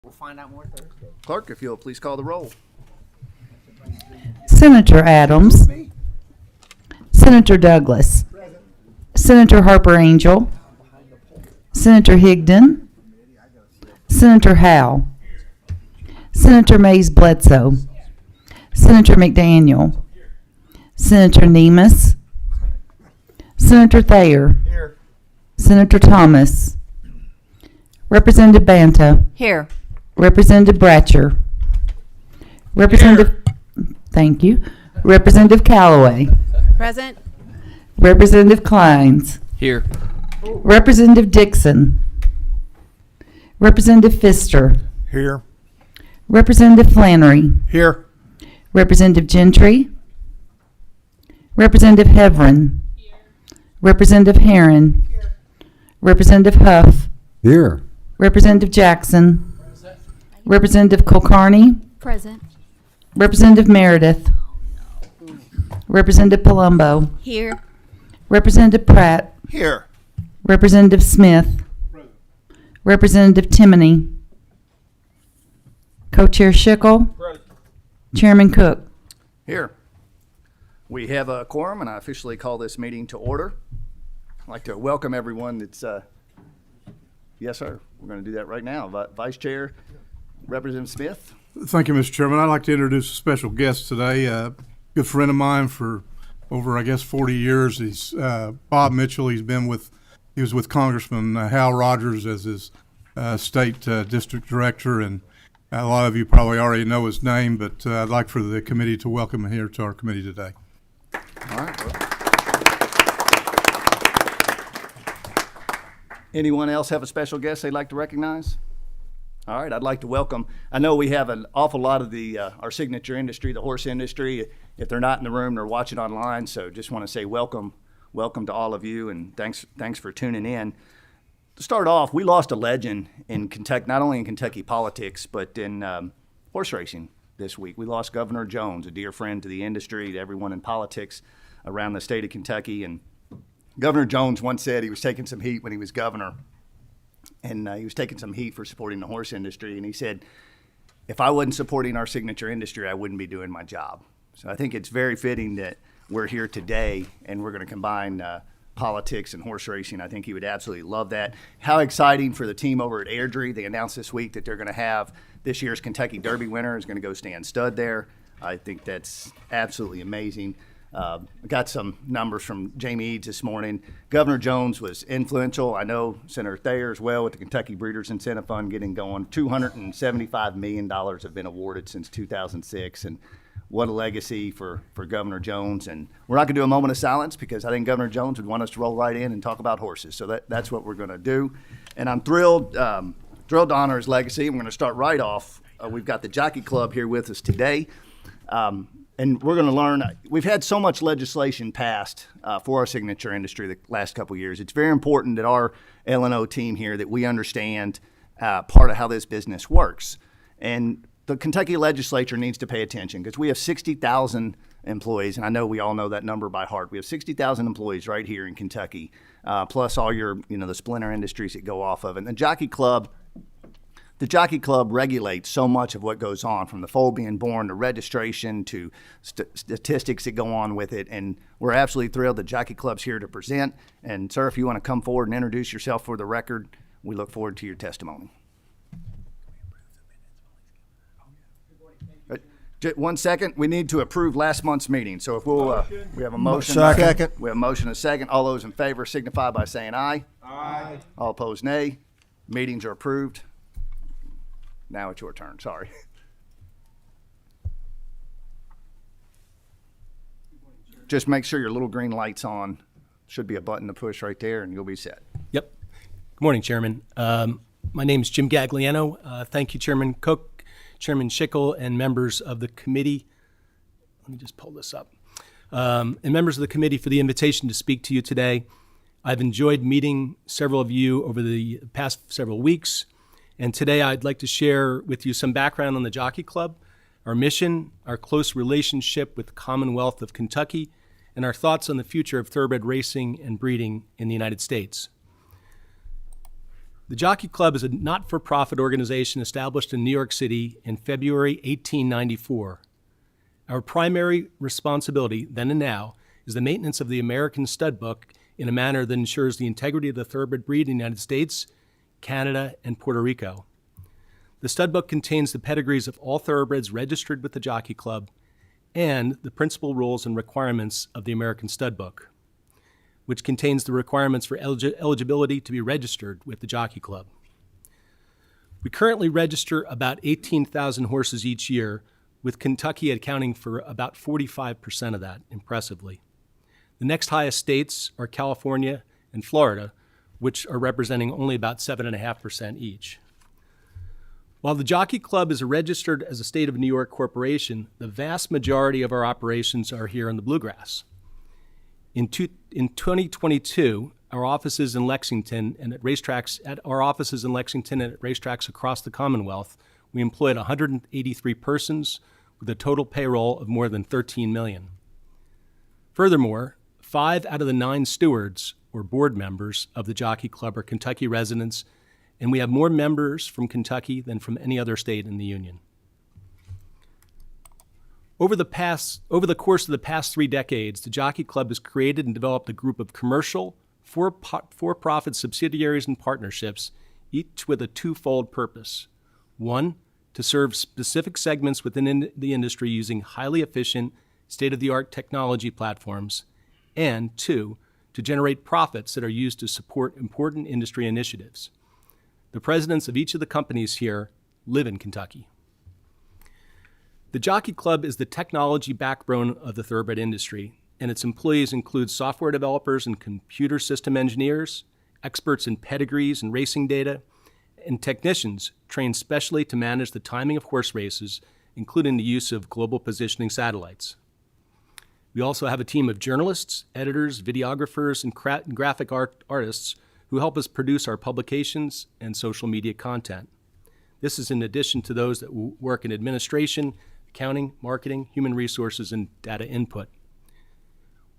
We'll find out more Thursday. Clerk, if you'll please call the roll. Senator Adams. Senator Douglas. Senator Harper Angel. Senator Higdon. Senator Howe. Senator Mays Bledsoe. Senator McDaniel. Senator Nemus. Senator Thayer. Here. Senator Thomas. Representative Banta. Here. Representative Bratcher. Representative, thank you. Representative Callaway. Present. Representative Kleins. Here. Representative Dixon. Representative Pfister. Here. Representative Flannery. Here. Representative Gentry. Representative Heverin. Representative Herron. Representative Huff. Here. Representative Jackson. Representative Kulkarni. Present. Representative Meredith. Representative Palumbo. Here. Representative Pratt. Here. Representative Smith. Representative Timoney. Co-Chair Schickel. Chairman Cook. Here. We have a quorum, and I officially call this meeting to order. I'd like to welcome everyone that's, yes, sir, we're going to do that right now. Vice Chair, Representative Smith. Thank you, Mr. Chairman. I'd like to introduce a special guest today, a good friend of mine for over, I guess, 40 years. He's Bob Mitchell. He was with Congressman Hal Rogers as his state district director, and a lot of you probably already know his name, but I'd like for the committee to welcome him here to our committee today. All right. Well. Anyone else have a special guest they'd like to recognize? All right, I'd like to welcome, I know we have an awful lot of our signature industry, the horse industry. If they're not in the room, they're watching online, so just want to say welcome to all of you, and thanks for tuning in. To start off, we lost a legend in Kentucky, not only in Kentucky politics, but in horse racing this week. We lost Governor Jones, a dear friend to the industry, to everyone in politics around the state of Kentucky. And Governor Jones once said he was taking some heat when he was governor, and he was taking some heat for supporting the horse industry. And he said, if I wasn't supporting our signature industry, I wouldn't be doing my job. So I think it's very fitting that we're here today and we're going to combine politics and horse racing. I think he would absolutely love that. How exciting for the team over at Airdrie. They announced this week that they're going to have this year's Kentucky Derby winner is going to go stand stud there. I think that's absolutely amazing. I got some numbers from Jamie Eads this morning. Governor Jones was influential. I know Senator Thayer as well with the Kentucky Breeders' Incentive Fund getting going. $275 million have been awarded since 2006, and what a legacy for Governor Jones. And we're not going to do a moment of silence because I think Governor Jones would want us to roll right in and talk about horses. So that's what we're going to do. And I'm thrilled to honor his legacy. We're going to start right off. We've got the Jockey Club here with us today. And we're going to learn. We've had so much legislation passed for our signature industry the last couple of years. It's very important that our L&O team here, that we understand part of how this business works. And the Kentucky legislature needs to pay attention because we have 60,000 employees, and I know we all know that number by heart. We have 60,000 employees right here in Kentucky, plus all your, the splinter industries that go off of it. And the Jockey Club regulates so much of what goes on, from the foal being born to registration to statistics that go on with it. And we're absolutely thrilled that Jockey Club's here to present. And sir, if you want to come forward and introduce yourself for the record, we look forward to your testimony. Just 1 second, we need to approve last month's meeting. So if we have a motion. Second. We have a motion and a second. All those in favor signify by saying aye. Aye. All opposed, nay. Meetings are approved. Now it's your turn, sorry. Just make sure your little green light's on. Should be a button to push right there and you'll be set. Yep. Good morning, Chairman. My name is Jim Gagliano. Thank you, Chairman Cook, Chairman Schickel, and members of the committee. Let me just pull this up. And members of the committee for the invitation to speak to you today. I've enjoyed meeting several of you over the past several weeks. And today I'd like to share with you some background on the Jockey Club, our mission, our close relationship with the Commonwealth of Kentucky, and our thoughts on the future of thoroughbred racing and breeding in the United States. The Jockey Club is a not-for-profit organization established in New York City in February 1894. Our primary responsibility, then and now, is the maintenance of the American stud book in a manner that ensures the integrity of the thoroughbred breed in the United States, Canada, and Puerto Rico. The stud book contains the pedigrees of all thoroughbreds registered with the Jockey Club and the principal rules and requirements of the American stud book, which contains the requirements for eligibility to be registered with the Jockey Club. We currently register about 18,000 horses each year, with Kentucky accounting for about 45% of that, impressively. The next highest states are California and Florida, which are representing only about 7.5% each. While the Jockey Club is registered as a state of New York corporation, the vast majority of our operations are here in the Bluegrass. In 2022, our offices in Lexington and at racetracks across the Commonwealth, we employed 183 persons with a total payroll of more than $13 million. Furthermore, 5 out of the 9 stewards or board members of the Jockey Club are Kentucky residents, and we have more members from Kentucky than from any other state in the Union. Over the course of the past 3 decades, the Jockey Club has created and developed a group of commercial, for-profit subsidiaries and partnerships, each with a twofold purpose. 1, to serve specific segments within the industry using highly efficient, state-of-the-art technology platforms, and 2, to generate profits that are used to support important industry initiatives. The presidents of each of the companies here live in Kentucky. The Jockey Club is the technology backbone of the thoroughbred industry, and its employees include software developers and computer system engineers, experts in pedigrees and racing data, and technicians trained specially to manage the timing of horse races, including the use of global positioning satellites. We also have a team of journalists, editors, videographers, and graphic artists who help us produce our publications and social media content. This is in addition to those that work in administration, accounting, marketing, human resources, and data input.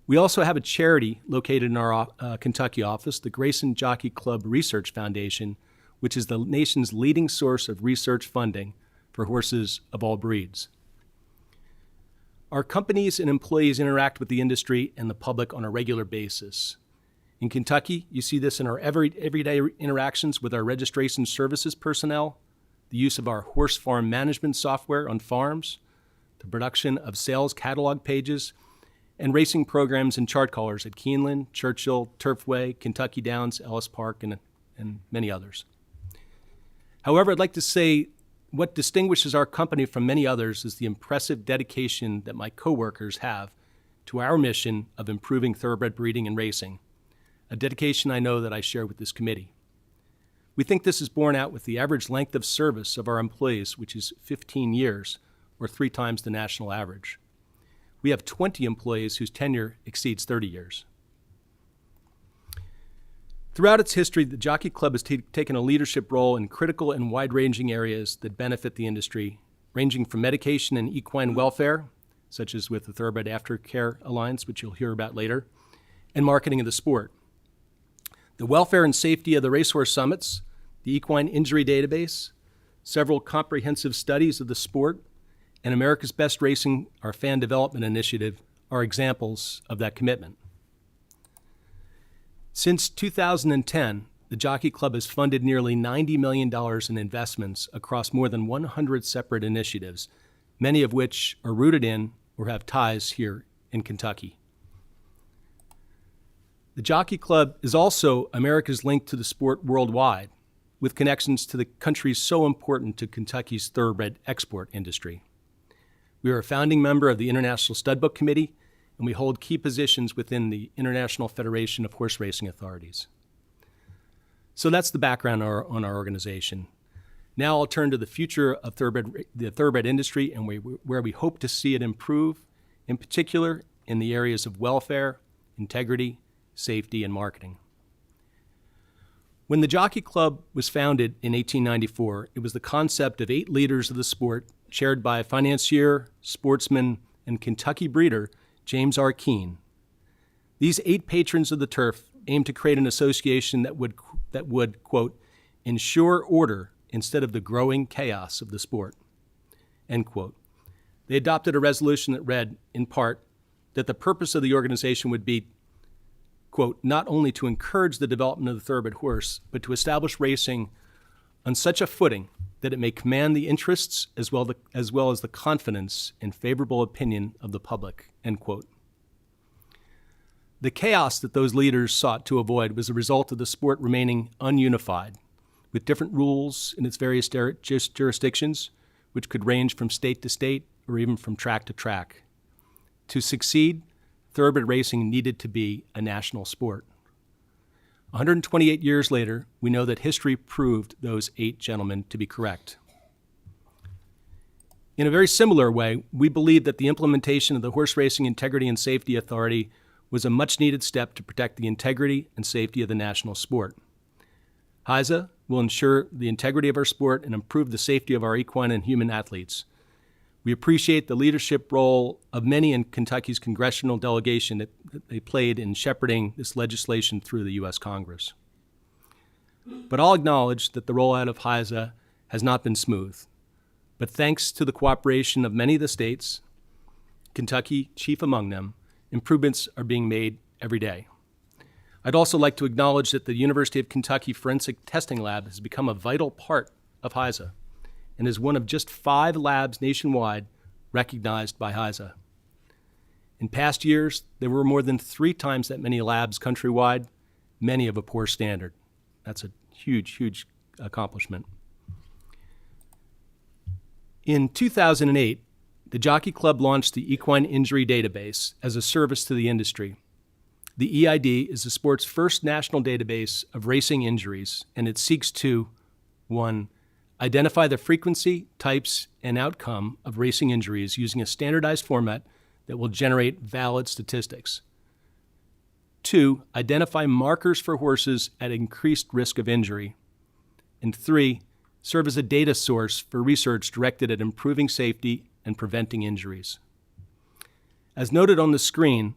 We also have a charity located in our Kentucky office, the Grayson Jockey Club Research Foundation, which is the nation's leading source of research funding for horses of all breeds. Our companies and employees interact with the industry and the public on a regular basis. In Kentucky, you see this in our everyday interactions with our registration services personnel, the use of our horse farm management software on farms, the production of sales catalog pages, and racing programs and chart callers at Keeneland, Churchill, Turfway, Kentucky Downs, Ellis Park, and many others. However, I'd like to say what distinguishes our company from many others is the impressive dedication that my coworkers have to our mission of improving thoroughbred breeding and racing, a dedication I know that I share with this committee. We think this is borne out with the average length of service of our employees, which is 15 years, or 3 times the national average. We have 20 employees whose tenure exceeds 30 years. Throughout its history, the Jockey Club has taken a leadership role in critical and wide-ranging areas that benefit the industry, ranging from medication and equine welfare, such as with the Thoroughbred Aftercare Alliance, which you'll hear about later, and marketing of the sport. The welfare and safety of the racehorse summits, the equine injury database, several comprehensive studies of the sport, and America's Best Racing, our fan development initiative, are examples of that commitment. Since 2010, the Jockey Club has funded nearly $90 million in investments across more than 100 separate initiatives, many of which are rooted in or have ties here in Kentucky. The Jockey Club is also America's link to the sport worldwide, with connections to the countries so important to Kentucky's thoroughbred export industry. We are a founding member of the International Stud Book Committee, and we hold key positions within the International Federation of Horse Racing Authorities. So that's the background on our organization. Now I'll turn to the future of the thoroughbred industry and where we hope to see it improve, in particular in the areas of welfare, integrity, safety, and marketing. When the Jockey Club was founded in 1894, it was the concept of 8 leaders of the sport, chaired by financier, sportsman, and Kentucky breeder James R. Keene. These 8 patrons of the turf aimed to create an association that would, quote, ensure order instead of the growing chaos of the sport, end quote. They adopted a resolution that read, in part, that the purpose of the organization would be, quote, not only to encourage the development of the thoroughbred horse, but to establish racing on such a footing that it may command the interests as well as the confidence and favorable opinion of the public, end quote. The chaos that those leaders sought to avoid was a result of the sport remaining ununified, with different rules in its various jurisdictions, which could range from state to state or even from track to track. To succeed, thoroughbred racing needed to be a national sport. 128 years later, we know that history proved those 8 gentlemen to be correct. In a very similar way, we believe that the implementation of the Horse Racing Integrity and Safety Authority was a much-needed step to protect the integrity and safety of the national sport. HISA will ensure the integrity of our sport and improve the safety of our equine and human athletes. We appreciate the leadership role of many in Kentucky's congressional delegation that they played in shepherding this legislation through the U.S. Congress. But I'll acknowledge that the rollout of HISA has not been smooth. But thanks to the cooperation of many of the states, Kentucky chief among them, improvements are being made every day. I'd also like to acknowledge that the University of Kentucky Forensic Testing Lab has become a vital part of HISA and is one of just 5 labs nationwide recognized by HISA. In past years, there were more than 3 times that many labs countrywide, many of a poor standard. That's a huge, huge accomplishment. In 2008, the Jockey Club launched the Equine Injury Database as a service to the industry. The EID is the sport's first national database of racing injuries, and it seeks to, 1, identify the frequency, types, and outcome of racing injuries using a standardized format that will generate valid statistics. 2, identify markers for horses at increased risk of injury. And 3, serve as a data source for research directed at improving safety and preventing injuries. As noted on the screen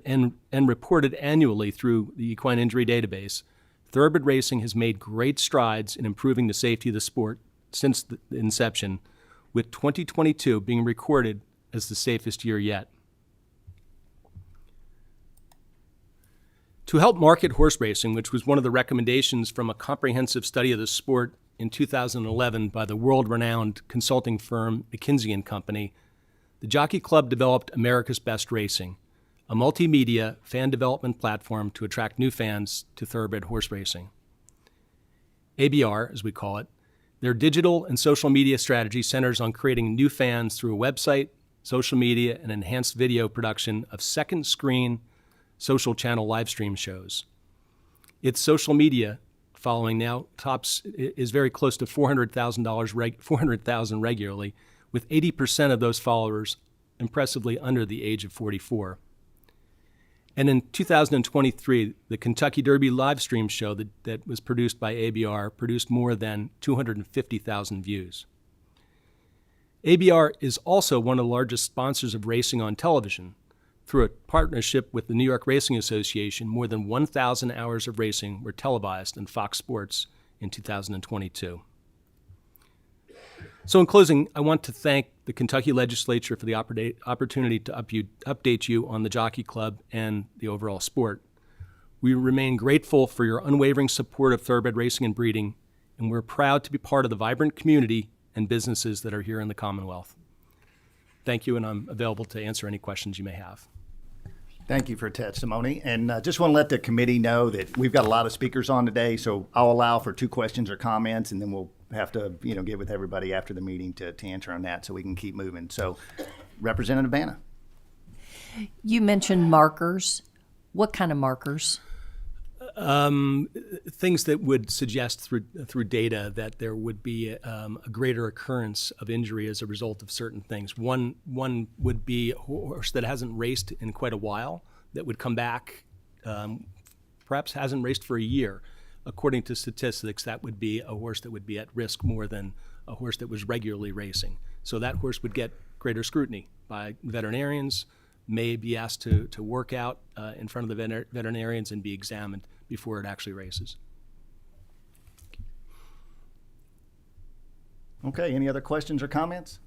and reported annually through the Equine Injury Database, thoroughbred racing has made great strides in improving the safety of the sport since the inception, with 2022 being recorded as the safest year yet. To help market horse racing, which was one of the recommendations from a comprehensive study of the sport in 2011 by the world-renowned consulting firm McKinsey & Company, the Jockey Club developed America's Best Racing, a multimedia fan development platform to attract new fans to thoroughbred horse racing. ABR, as we call it, their digital and social media strategy centers on creating new fans through a website, social media, and enhanced video production of second screen social channel live stream shows. Its social media following now is very close to 400,000 regularly, with 80% of those followers impressively under the age of 44. And in 2023, the Kentucky Derby live stream show that was produced by ABR produced more than 250,000 views. ABR is also one of the largest sponsors of racing on television. Through a partnership with the New York Racing Association, more than 1,000 hours of racing were televised on Fox Sports in 2022. So in closing, I want to thank the Kentucky Legislature for the opportunity to update you on the Jockey Club and the overall sport. We remain grateful for your unwavering support of thoroughbred racing and breeding, and we're proud to be part of the vibrant community and businesses that are here in the Commonwealth. Thank you, and I'm available to answer any questions you may have. Thank you for testimony. And just want to let the committee know that we've got a lot of speakers on today, so I'll allow for 2 questions or comments, and then we'll have to get with everybody after the meeting to answer on that so we can keep moving. So Representative Vanna. You mentioned markers. What kind of markers? Things that would suggest through data that there would be a greater occurrence of injury as a result of certain things. One would be a horse that hasn't raced in quite a while that would come back, perhaps hasn't raced for a year. According to statistics, that would be a horse that would be at risk more than a horse that was regularly racing. So that horse would get greater scrutiny by veterinarians, may be asked to work out in front of the veterinarians and be examined before it actually races. Okay, any other questions or comments?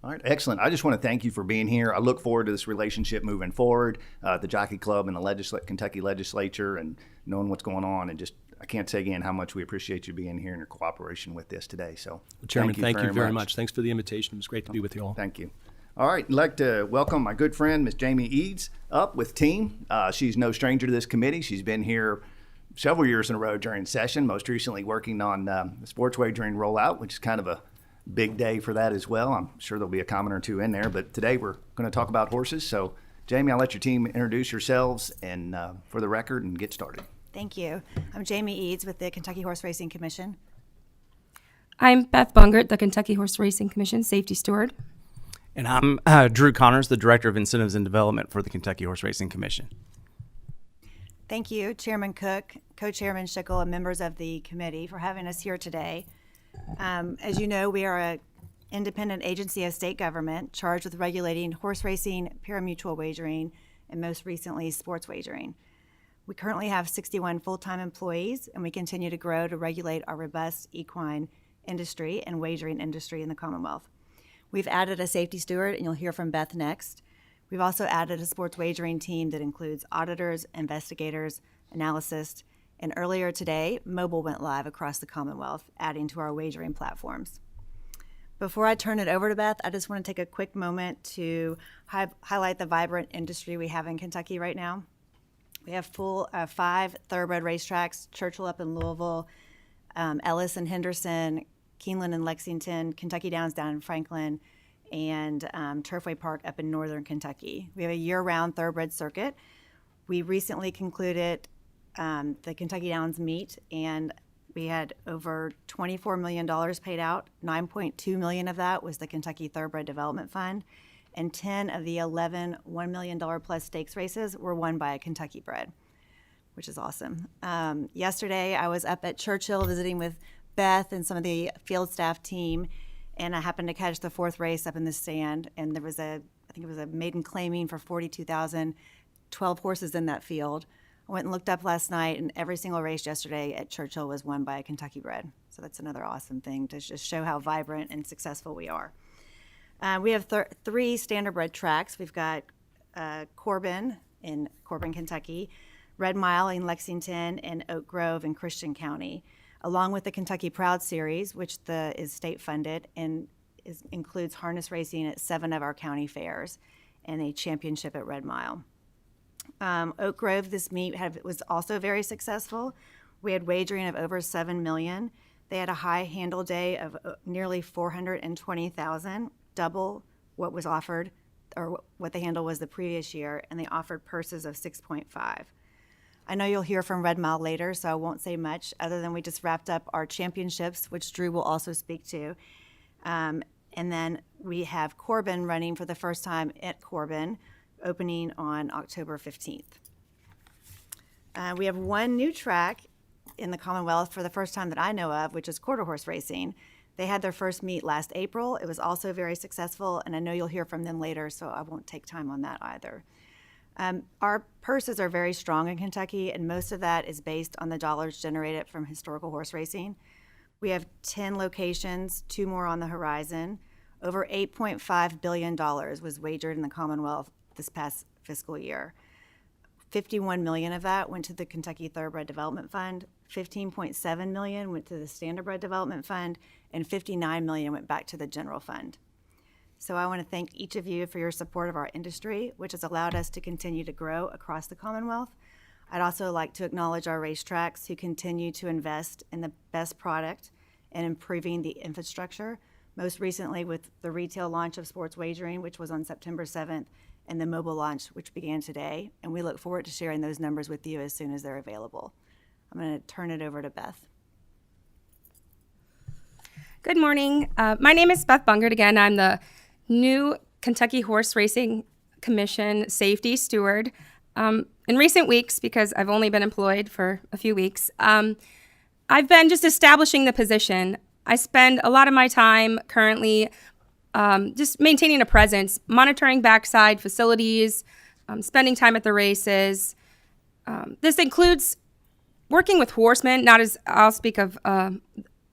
All right, excellent. I just want to thank you for being here. I look forward to this relationship moving forward, the Jockey Club and the Kentucky legislature and knowing what's going on. And just, I can't say again how much we appreciate you being here and your cooperation with this today. So, Chairman, thank you very much. Thanks for the invitation. It was great to be with you all. Thank you. All right, I'd like to welcome my good friend, Ms. Jamie Eads, up with team. She's no stranger to this committee. She's been here several years in a row during session, most recently working on the sports wagering rollout, which is kind of a big day for that as well. I'm sure there'll be a comment or two in there, but today we're going to talk about horses. So, Jamie, I'll let your team introduce yourselves and for the record and get started. Thank you. I'm Jamie Eads with the Kentucky Horse Racing Commission. I'm Beth Bungert, the Kentucky Horse Racing Commission Safety Steward. And I'm Drew Connors, the Director of Incentives and Development for the Kentucky Horse Racing Commission. Thank you, Chairman Cook, Co-Chairman Schickel, and members of the committee for having us here today. As you know, we are an independent agency of state government charged with regulating horse racing, pari-mutuel wagering, and most recently, sports wagering. We currently have 61 full-time employees, and we continue to grow to regulate our robust equine industry and wagering industry in the Commonwealth. We've added a safety steward, and you'll hear from Beth next. We've also added a sports wagering team that includes auditors, investigators, analysts, and earlier today, mobile went live across the Commonwealth, adding to our wagering platforms. Before I turn it over to Beth, I just want to take a quick moment to highlight the vibrant industry we have in Kentucky right now. We have 5 thoroughbred racetracks, Churchill up in Louisville, Ellis and Henderson, Keeneland and Lexington, Kentucky Downs down in Franklin, and Turfway Park up in northern Kentucky. We have a year-round thoroughbred circuit. We recently concluded the Kentucky Downs meet, and we had over $24 million paid out. $9.2 million of that was the Kentucky Thoroughbred Development Fund, and 10 of the 11 $1 million plus stakes races were won by a Kentucky bred, which is awesome. Yesterday, I was up at Churchill visiting with Beth and some of the field staff team, and I happened to catch the 4th race up in the stand, and there was I think it was a maiden claiming for $42,000, 12 horses in that field. I went and looked up last night, and every single race yesterday at Churchill was won by a Kentucky bred. So that's another awesome thing to just show how vibrant and successful we are. We have 3 standardbred tracks. We've got Corbin in Corbin, Kentucky, Red Mile in Lexington, and Oak Grove in Christian County, along with the Kentucky Proud Series, which is state funded and includes harness racing at 7 of our county fairs and a championship at Red Mile. Oak Grove, this meet was also very successful. We had wagering of over $7 million. They had a high handle day of nearly $420,000, double what was offered or what the handle was the previous year, and they offered purses of $6.5. I know you'll hear from Red Mile later, so I won't say much other than we just wrapped up our championships, which Drew will also speak to. And then we have Corbin running for the first time at Corbin, opening on October 15th. We have one new track in the Commonwealth for the first time that I know of, which is quarter horse racing. They had their first meet last April. It was also very successful, and I know you'll hear from them later, so I won't take time on that either. Our purses are very strong in Kentucky, and most of that is based on the dollars generated from historical horse racing. We have 10 locations, 2 more on the horizon. Over $8.5 billion was wagered in the Commonwealth this past fiscal year. $51 million of that went to the Kentucky Thoroughbred Development Fund, $15.7 million went to the Standardbred Development Fund, and $59 million went back to the general fund. So I want to thank each of you for your support of our industry, which has allowed us to continue to grow across the Commonwealth. I'd also like to acknowledge our racetracks who continue to invest in the best product and improving the infrastructure, most recently with the retail launch of sports wagering, which was on September 7th, and the mobile launch, which began today. And we look forward to sharing those numbers with you as soon as they're available. I'm going to turn it over to Beth. Good morning. My name is Beth Bungert again. I'm the new Kentucky Horse Racing Commission Safety Steward. In recent weeks, because I've only been employed for a few weeks, I've been just establishing the position. I spend a lot of my time currently just maintaining a presence, monitoring backside facilities, spending time at the races. This includes working with horsemen, not as I'll speak of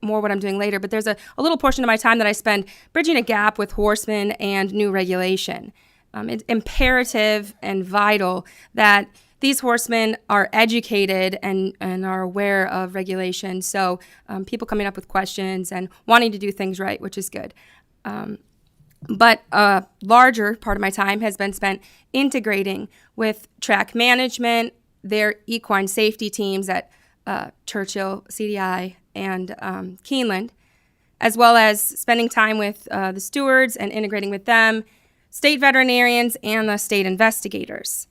more what I'm doing later, but there's a little portion of my time that I spend bridging a gap with horsemen and new regulation. It's imperative and vital that these horsemen are educated and are aware of regulation. So people coming up with questions and wanting to do things right, which is good. But a larger part of my time has been spent integrating with track management, their equine safety teams at Churchill, CDI, and Keeneland, as well as spending time with the stewards and integrating with them, state veterinarians, and the state investigators.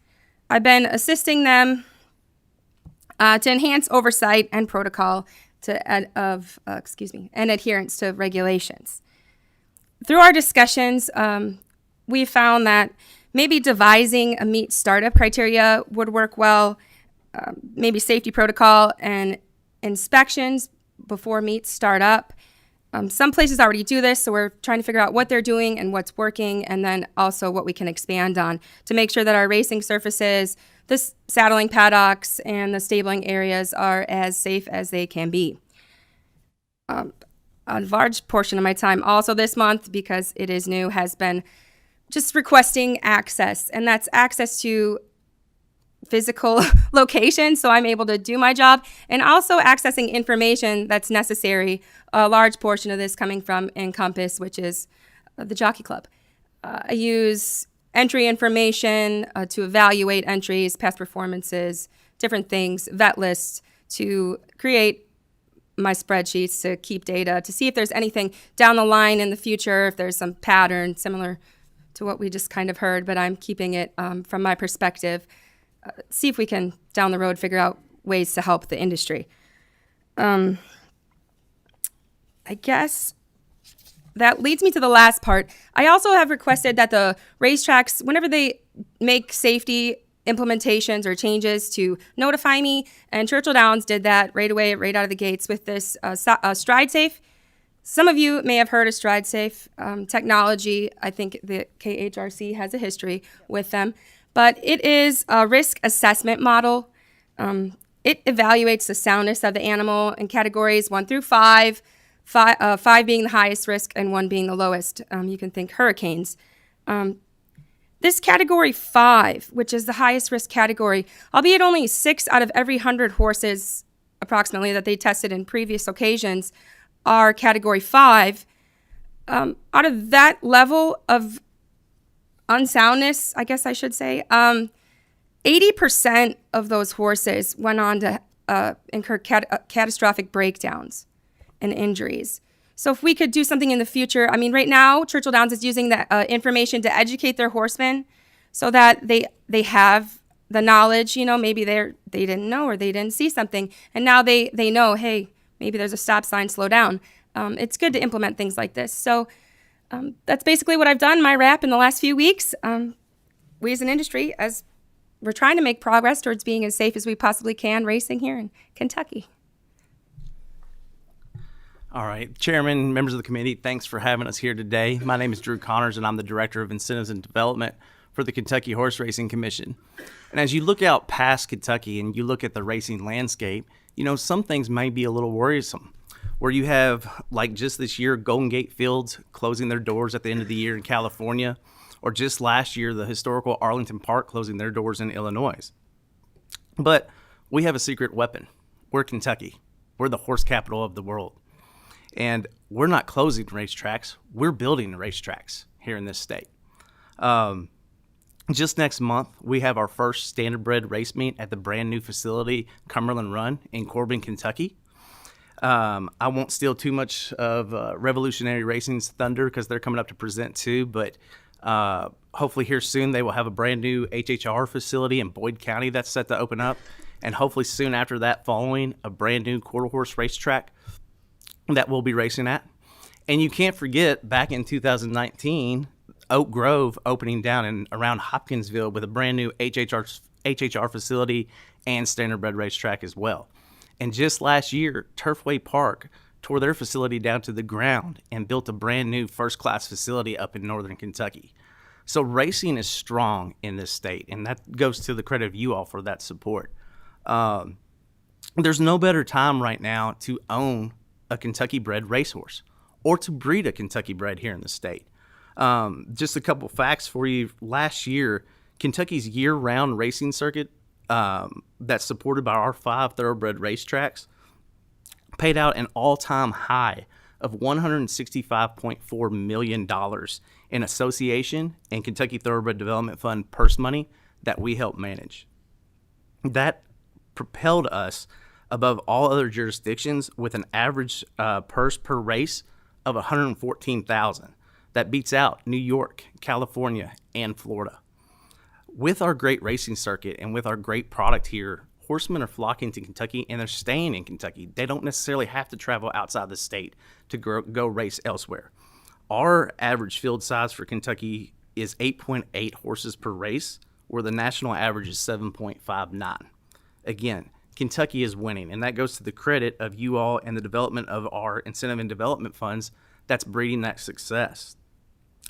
I've been assisting them to enhance oversight and protocol and adherence to regulations. Through our discussions, we found that maybe devising a meat startup criteria would work well, maybe safety protocol and inspections before meats start up. Some places already do this, so we're trying to figure out what they're doing and what's working, and then also what we can expand on to make sure that our racing surfaces, the saddling paddocks, and the stabling areas are as safe as they can be. A large portion of my time also this month, because it is new, has been just requesting access, and that's access to physical location so I'm able to do my job, and also accessing information that's necessary. A large portion of this coming from Encompass, which is the Jockey Club. I use entry information to evaluate entries, past performances, different things, vet lists, to create my spreadsheets, to keep data, to see if there's anything down the line in the future, if there's some pattern similar to what we just kind of heard, but I'm keeping it from my perspective. See if we can, down the road, figure out ways to help the industry. I guess that leads me to the last part. I also have requested that the racetracks, whenever they make safety implementations or changes, to notify me, and Churchill Downs did that right away, right out of the gates with this Stride Safe. Some of you may have heard of Stride Safe technology. I think the KHRC has a history with them. But it is a risk assessment model. It evaluates the soundness of the animal in categories 1 through 5, 5 being the highest risk and 1 being the lowest. You can think hurricanes. This category 5, which is the highest risk category, albeit only 6 out of every 100 horses approximately that they tested in previous occasions are category 5. Out of that level of unsoundness, I guess I should say, 80% of those horses went on to incur catastrophic breakdowns and injuries. So if we could do something in the future, I mean, right now, Churchill Downs is using that information to educate their horsemen so that they have the knowledge, maybe they didn't know or they didn't see something, and now they know, hey, maybe there's a stop sign, slow down. It's good to implement things like this. So that's basically what I've done, my wrap in the last few weeks. We as an industry, as we're trying to make progress towards being as safe as we possibly can racing here in Kentucky. All right, Chairman, members of the committee, thanks for having us here today. My name is Drew Connors, and I'm the Director of Incentives and Development for the Kentucky Horse Racing Commission. And as you look out past Kentucky and you look at the racing landscape, some things may be a little worrisome. Where you have, like just this year, Golden Gate Fields closing their doors at the end of the year in California, or just last year, the historical Arlington Park closing their doors in Illinois. But we have a secret weapon. We're Kentucky. We're the horse capital of the world. And we're not closing racetracks. We're building racetracks here in this state. Just next month, we have our first standardbred race meet at the brand new facility, Cumberland Run in Corbin, Kentucky. I won't steal too much of Revolutionary Racing's thunder because they're coming up to present too, but hopefully here soon they will have a brand new HHR facility in Boyd County that's set to open up, and hopefully soon after that following a brand new quarter horse racetrack that we'll be racing at. And you can't forget back in 2019, Oak Grove opening down in around Hopkinsville with a brand new HHR facility and standardbred racetrack as well. And just last year, Turfway Park tore their facility down to the ground and built a brand new first-class facility up in northern Kentucky. So racing is strong in this state, and that goes to the credit of you all for that support. There's no better time right now to own a Kentucky-bred racehorse or to breed a Kentucky-bred here in the state. Just a couple facts for you. Last year, Kentucky's year-round racing circuit that's supported by our 5 thoroughbred racetracks paid out an all-time high of $165.4 million in association and Kentucky Thoroughbred Development Fund purse money that we help manage. That propelled us above all other jurisdictions with an average purse per race of $114,000. That beats out New York, California, and Florida. With our great racing circuit and with our great product here, horsemen are flocking to Kentucky and they're staying in Kentucky. They don't necessarily have to travel outside the state to go race elsewhere. Our average field size for Kentucky is 8.8 horses per race, where the national average is 7.59. Again, Kentucky is winning, and that goes to the credit of you all and the development of our incentive and development funds that's breeding that success.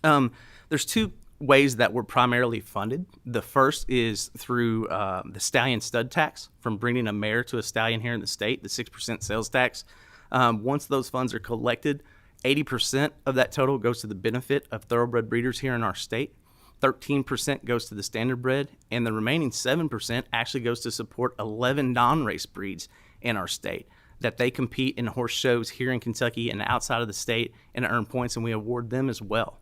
There's 2 ways that we're primarily funded. The first is through the stallion stud tax from bringing a mare to a stallion here in the state, the 6% sales tax. Once those funds are collected, 80% of that total goes to the benefit of thoroughbred breeders here in our state. 13% goes to the standardbred, and the remaining 7% actually goes to support 11 non-race breeds in our state that they compete in horse shows here in Kentucky and outside of the state and earn points, and we award them as well.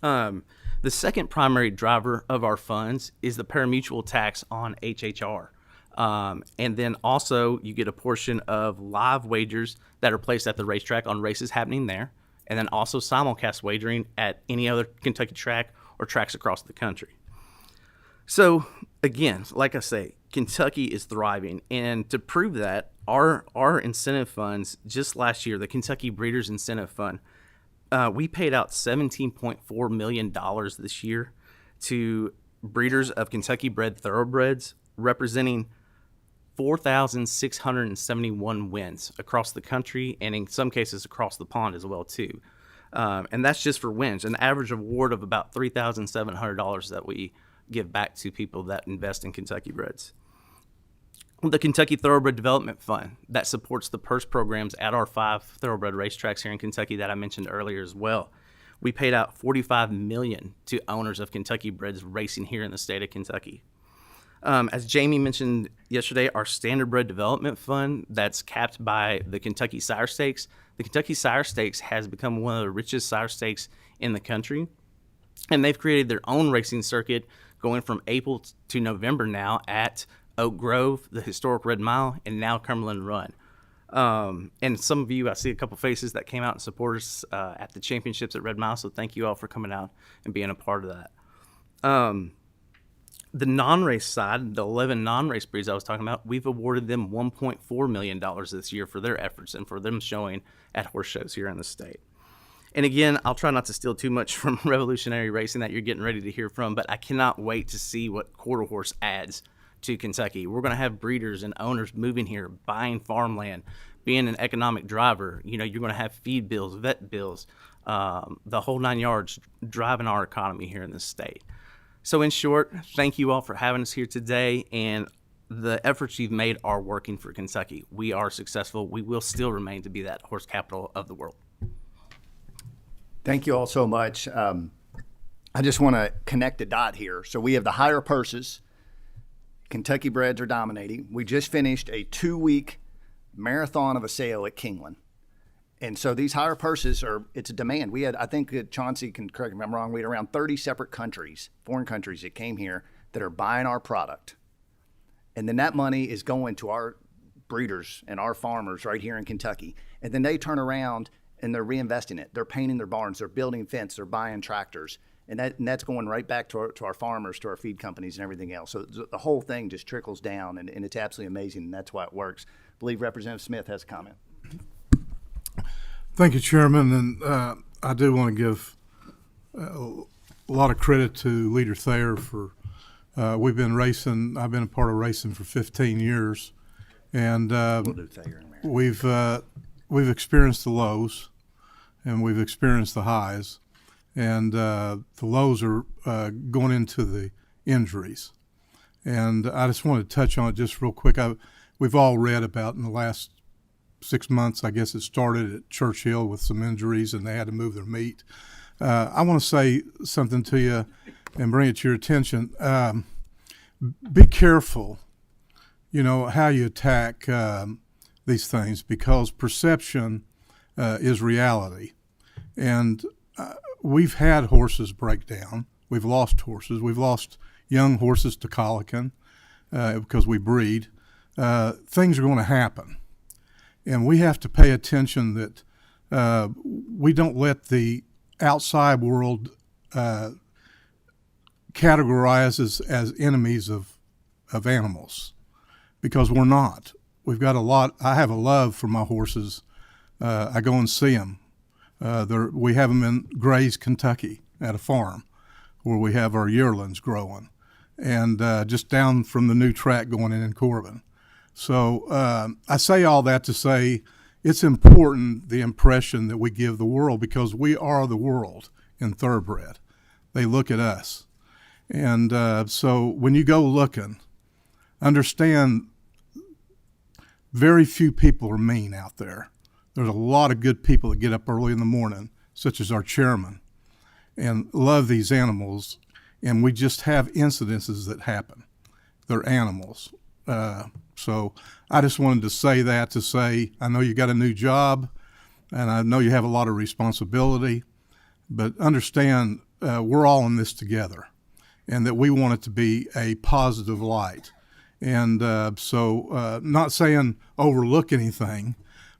The second primary driver of our funds is the parimutuel tax on HHR. And then also you get a portion of live wagers that are placed at the racetrack on races happening there, and then also simulcast wagering at any other Kentucky track or tracks across the country. So again, like I say, Kentucky is thriving, and to prove that, our incentive funds just last year, the Kentucky Breeders Incentive Fund, we paid out $17.4 million this year to breeders of Kentucky-bred thoroughbreds, representing 4,671 wins across the country and in some cases across the pond as well too. And that's just for wins, an average award of about $3,700 that we give back to people that invest in Kentucky breds. The Kentucky Thoroughbred Development Fund that supports the purse programs at our 5 thoroughbred racetracks here in Kentucky that I mentioned earlier as well. We paid out $45 million to owners of Kentucky breds racing here in the state of Kentucky. As Jamie mentioned yesterday, our Standardbred Development Fund that's capped by the Kentucky Sire Stakes. The Kentucky Sire Stakes has become one of the richest sire stakes in the country, and they've created their own racing circuit going from April to November now at Oak Grove, the historic Red Mile, and now Cumberland Run. And some of you, I see a couple faces that came out and support us at the championships at Red Mile, so thank you all for coming out and being a part of that. The non-race side, the 11 non-race breeds I was talking about, we've awarded them $1.4 million this year for their efforts and for them showing at horse shows here in the state. And again, I'll try not to steal too much from Revolutionary Racing that you're getting ready to hear from, but I cannot wait to see what quarter horse adds to Kentucky. We're going to have breeders and owners moving here, buying farmland, being an economic driver. You know, you're going to have feed bills, vet bills, the whole 9 yards driving our economy here in this state. So in short, thank you all for having us here today, and the efforts you've made are working for Kentucky. We are successful. We will still remain to be that horse capital of the world. Thank you all so much. I just want to connect a dot here. So we have the higher purses. Kentucky breds are dominating. We just finished a 2-week marathon of a sale at Kingland. And so these higher purses it's a demand. We had, I think Chauncey can correct me if I'm wrong, we had around 30 separate countries, foreign countries that came here that are buying our product. And then that money is going to our breeders and our farmers right here in Kentucky. And then they turn around and they're reinvesting it. They're painting their barns, they're building fence, they're buying tractors. And that's going right back to our farmers, to our feed companies and everything else. So the whole thing just trickles down, and it's absolutely amazing, and that's why it works. I believe Representative Smith has a comment. Thank you, Chairman. And I do want to give a lot of credit to Leader Thayer for, we've been racing, I've been a part of racing for 15 years. And we've experienced the lows and we've experienced the highs. And the lows are going into the injuries. And I just want to touch on it just real quick. We've all read about in the last 6 months. I guess it started at Churchill with some injuries, and they had to move their meet. I want to say something to you and bring it to your attention. Be careful, how you attack these things, because perception is reality. And we've had horses break down. We've lost horses. We've lost young horses to colican because we breed. Things are going to happen. And we have to pay attention that we don't let the outside world categorize us as enemies of animals, because we're not. We've got a lot. I have a love for my horses. I go and see them. We have them in Grays, Kentucky, at a farm where we have our yearlings growing, and just down from the new track going in Corbin. So I say all that to say it's important, the impression that we give the world, because we are the world in Thoroughbred. They look at us. And so when you go looking, understand very few people are mean out there. There's a lot of good people that get up early in the morning, such as our chairman, and love these animals. And we just have incidences that happen. They're animals. So I just wanted to say that to say, I know you got a new job, and I know you have a lot of responsibility, but understand we're all in this together, and that we want it to be a positive light. And so not saying overlook anything,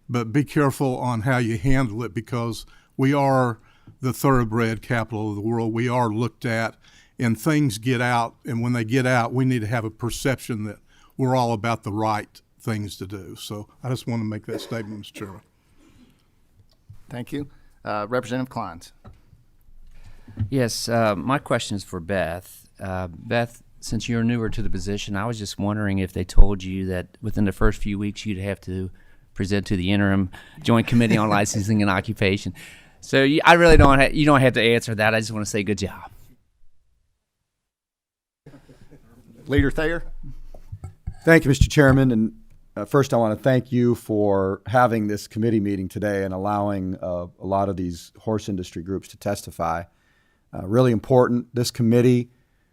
but be careful on how you handle it, because we are the thoroughbred capital of the world. We are looked at, and things get out, and when they get out, we need to have a perception that we're all about the right things to do. So I just want to make that statement, Mr. Chairman. Thank you. Representative Kleins. Yes, my question is for Beth. Beth, since you're newer to the position, I was just wondering if they told you that within the first few weeks you'd have to present to the Interim Joint Committee on Licensing and Occupation. So I really you don't have to answer that. I just want to say good job. Leader Thayer. Thank you, Mr. Chairman. And first, I want to thank you for having this committee meeting today and allowing a lot of these horse industry groups to testify. Really important. This committee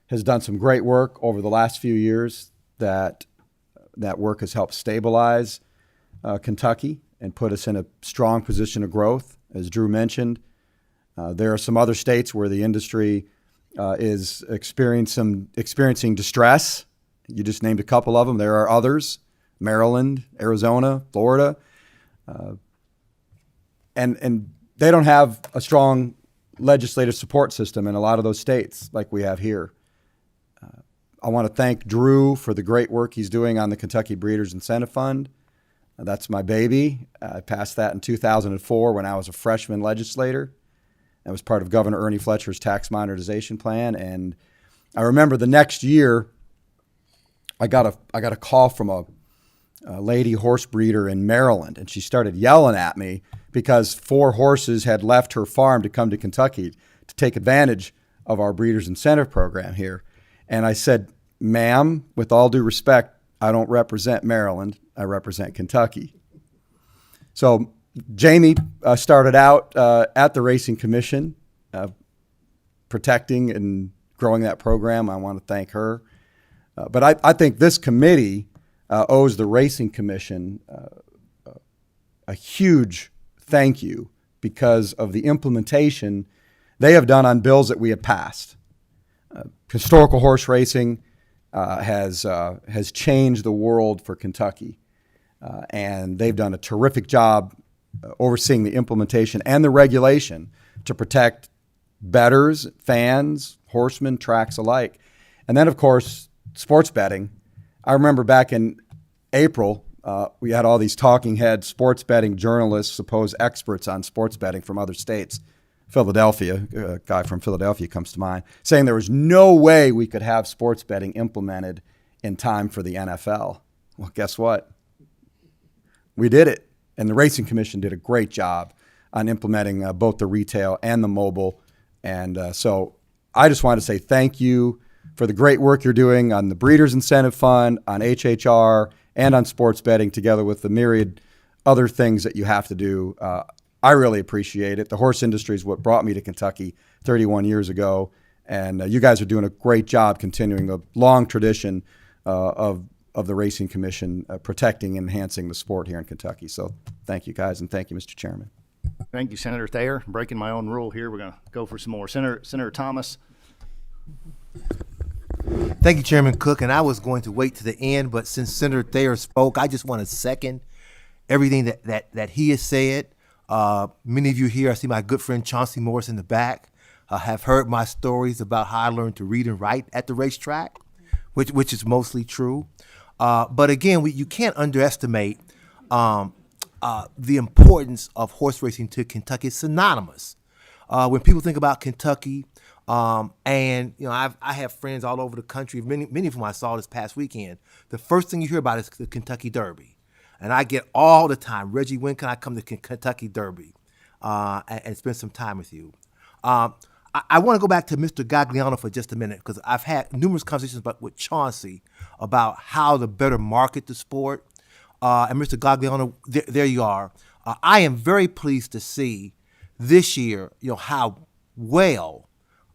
has done some great work over the last few years. That work has helped stabilize Kentucky and put us in a strong position of growth. As Drew mentioned, there are some other states where the industry is experiencing distress. You just named a couple of them. There are others: Maryland, Arizona, Florida, and they don't have a strong legislative support system in a lot of those states like we have here. I want to thank Drew for the great work he's doing on the Kentucky Breeders Incentive Fund. That's my baby. I passed that in 2004 when I was a freshman legislator. That was part of Governor Ernie Fletcher's tax modernization plan. And I remember the next year, I got a call from a lady horse breeder in Maryland, and she started yelling at me because 4 horses had left her farm to come to Kentucky to take advantage of our Breeders Incentive Program here. And I said, ma'am, with all due respect, I don't represent Maryland, I represent Kentucky. So Jamie started out at the Racing Commission, protecting and growing that program. I want to thank her. But I think this committee owes the Racing Commission a huge thank you because of the implementation they have done on bills that we have passed. Historical horse racing has changed the world for Kentucky, and they've done a terrific job overseeing the implementation and the regulation to protect bettors, fans, horsemen, tracks alike. And then, of course, sports betting. I remember back in April, we had all these talking head sports betting journalists, supposed experts on sports betting from other states. Philadelphia, a guy from Philadelphia comes to mind, saying there was no way we could have sports betting implemented in time for the NFL. Well, guess what? We did it. And the Racing Commission did a great job on implementing both the retail and the mobile. And so I just want to say thank you for the great work you're doing on the Breeders Incentive Fund, on HHR, and on sports betting, together with the myriad other things that you have to do. I really appreciate it. The horse industry is what brought me to Kentucky 31 years ago, and you guys are doing a great job continuing the long tradition of the Racing Commission protecting and enhancing the sport here in Kentucky. So thank you guys, and thank you, Mr. Chairman. Thank you, Senator Thayer. I'm breaking my own rule here. We're going to go for some more. Senator Thomas. Thank you, Chairman Cook. And I was going to wait to the end, but since Senator Thayer spoke, I just want to second everything that he has said. Many of you here, I see my good friend Chauncey Morris in the back, have heard my stories about how I learned to read and write at the racetrack, which is mostly true. But again, you can't underestimate the importance of horse racing to Kentucky. It's synonymous. When people think about Kentucky, and I have friends all over the country, many of whom I saw this past weekend. The first thing you hear about is the Kentucky Derby. And I get all the time, Reggie, when can I come to Kentucky Derby and spend some time with you? I want to go back to Mr. Gagliano for just a minute, because I've had numerous conversations with Chauncey about how to better market the sport. And Mr. Gagliano, there you are. I am very pleased to see this year, how well,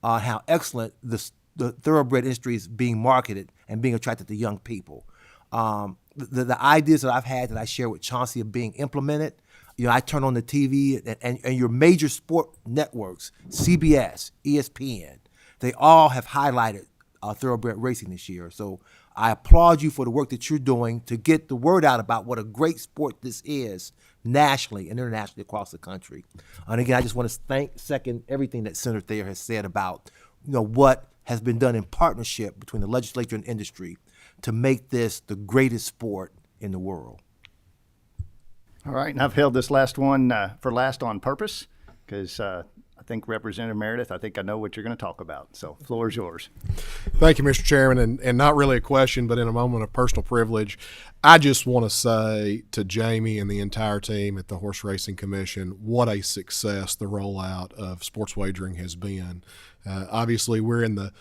how excellent the thoroughbred industry is being marketed and being attracted to young people. The ideas that I've had that I share with Chauncey are being implemented. I turn on the TV and your major sport networks, CBS, ESPN, they all have highlighted thoroughbred racing this year. So I applaud you for the work that you're doing to get the word out about what a great sport this is nationally and internationally across the country. And again, I just want to second everything that Senator Thayer has said about what has been done in partnership between the legislature and industry to make this the greatest sport in the world. All right, and I've held this last one for last on purpose, because I think Representative Meredith, I think I know what you're going to talk about. So, floor is yours. Thank you, Mr. Chairman, and not really a question, but in a moment of personal privilege, I just want to say to Jamie and the entire team at the Horse Racing Commission, what a success the rollout of sports wagering has been. Obviously, we're in the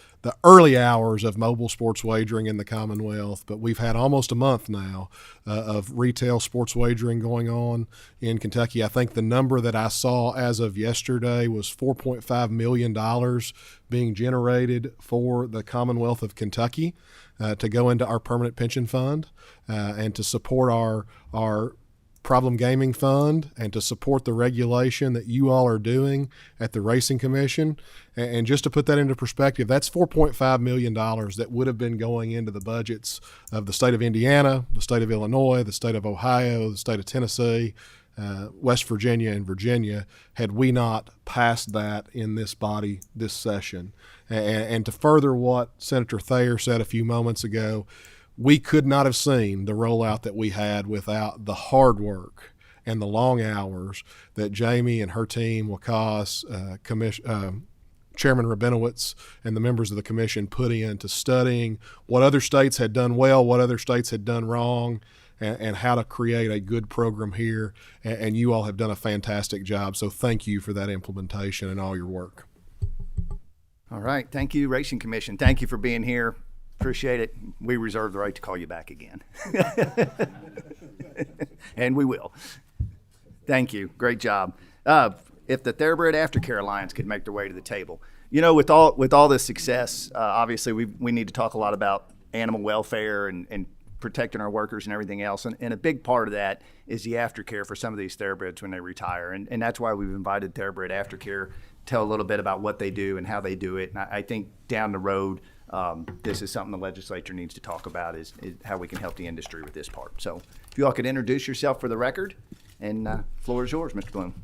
early hours of mobile sports wagering in the Commonwealth, but we've had almost a month now of retail sports wagering going on in Kentucky. I think the number that I saw as of yesterday was $4.5 million being generated for the Commonwealth of Kentucky to go into our permanent pension fund and to support our problem gaming fund and to support the regulation that you all are doing at the Racing Commission. And just to put that into perspective, that's $4.5 million that would have been going into the budgets of the state of Indiana, the state of Illinois, the state of Ohio, the state of Tennessee, West Virginia, and Virginia, had we not passed that in this body this session. And to further what Senator Thayer said a few moments ago, we could not have seen the rollout that we had without the hard work and the long hours that Jamie and her team, Wakas, Chairman Rabinowitz, and the members of the commission put into studying what other states had done well, what other states had done wrong, and how to create a good program here. And you all have done a fantastic job. So thank you for that implementation and all your work. All right. Thank you, Racing Commission. Thank you for being here. Appreciate it. We reserve the right to call you back again. And we will. Thank you. Great job. If the Thoroughbred Aftercare Alliance could make their way to the table. With all this success, obviously we need to talk a lot about animal welfare and protecting our workers and everything else. And a big part of that is the aftercare for some of these thoroughbreds when they retire. And that's why we've invited Thoroughbred Aftercare to tell a little bit about what they do and how they do it. And I think down the road, this is something the legislature needs to talk about is how we can help the industry with this part. So if you all could introduce yourself for the record, and floor is yours, Mr. Bloom.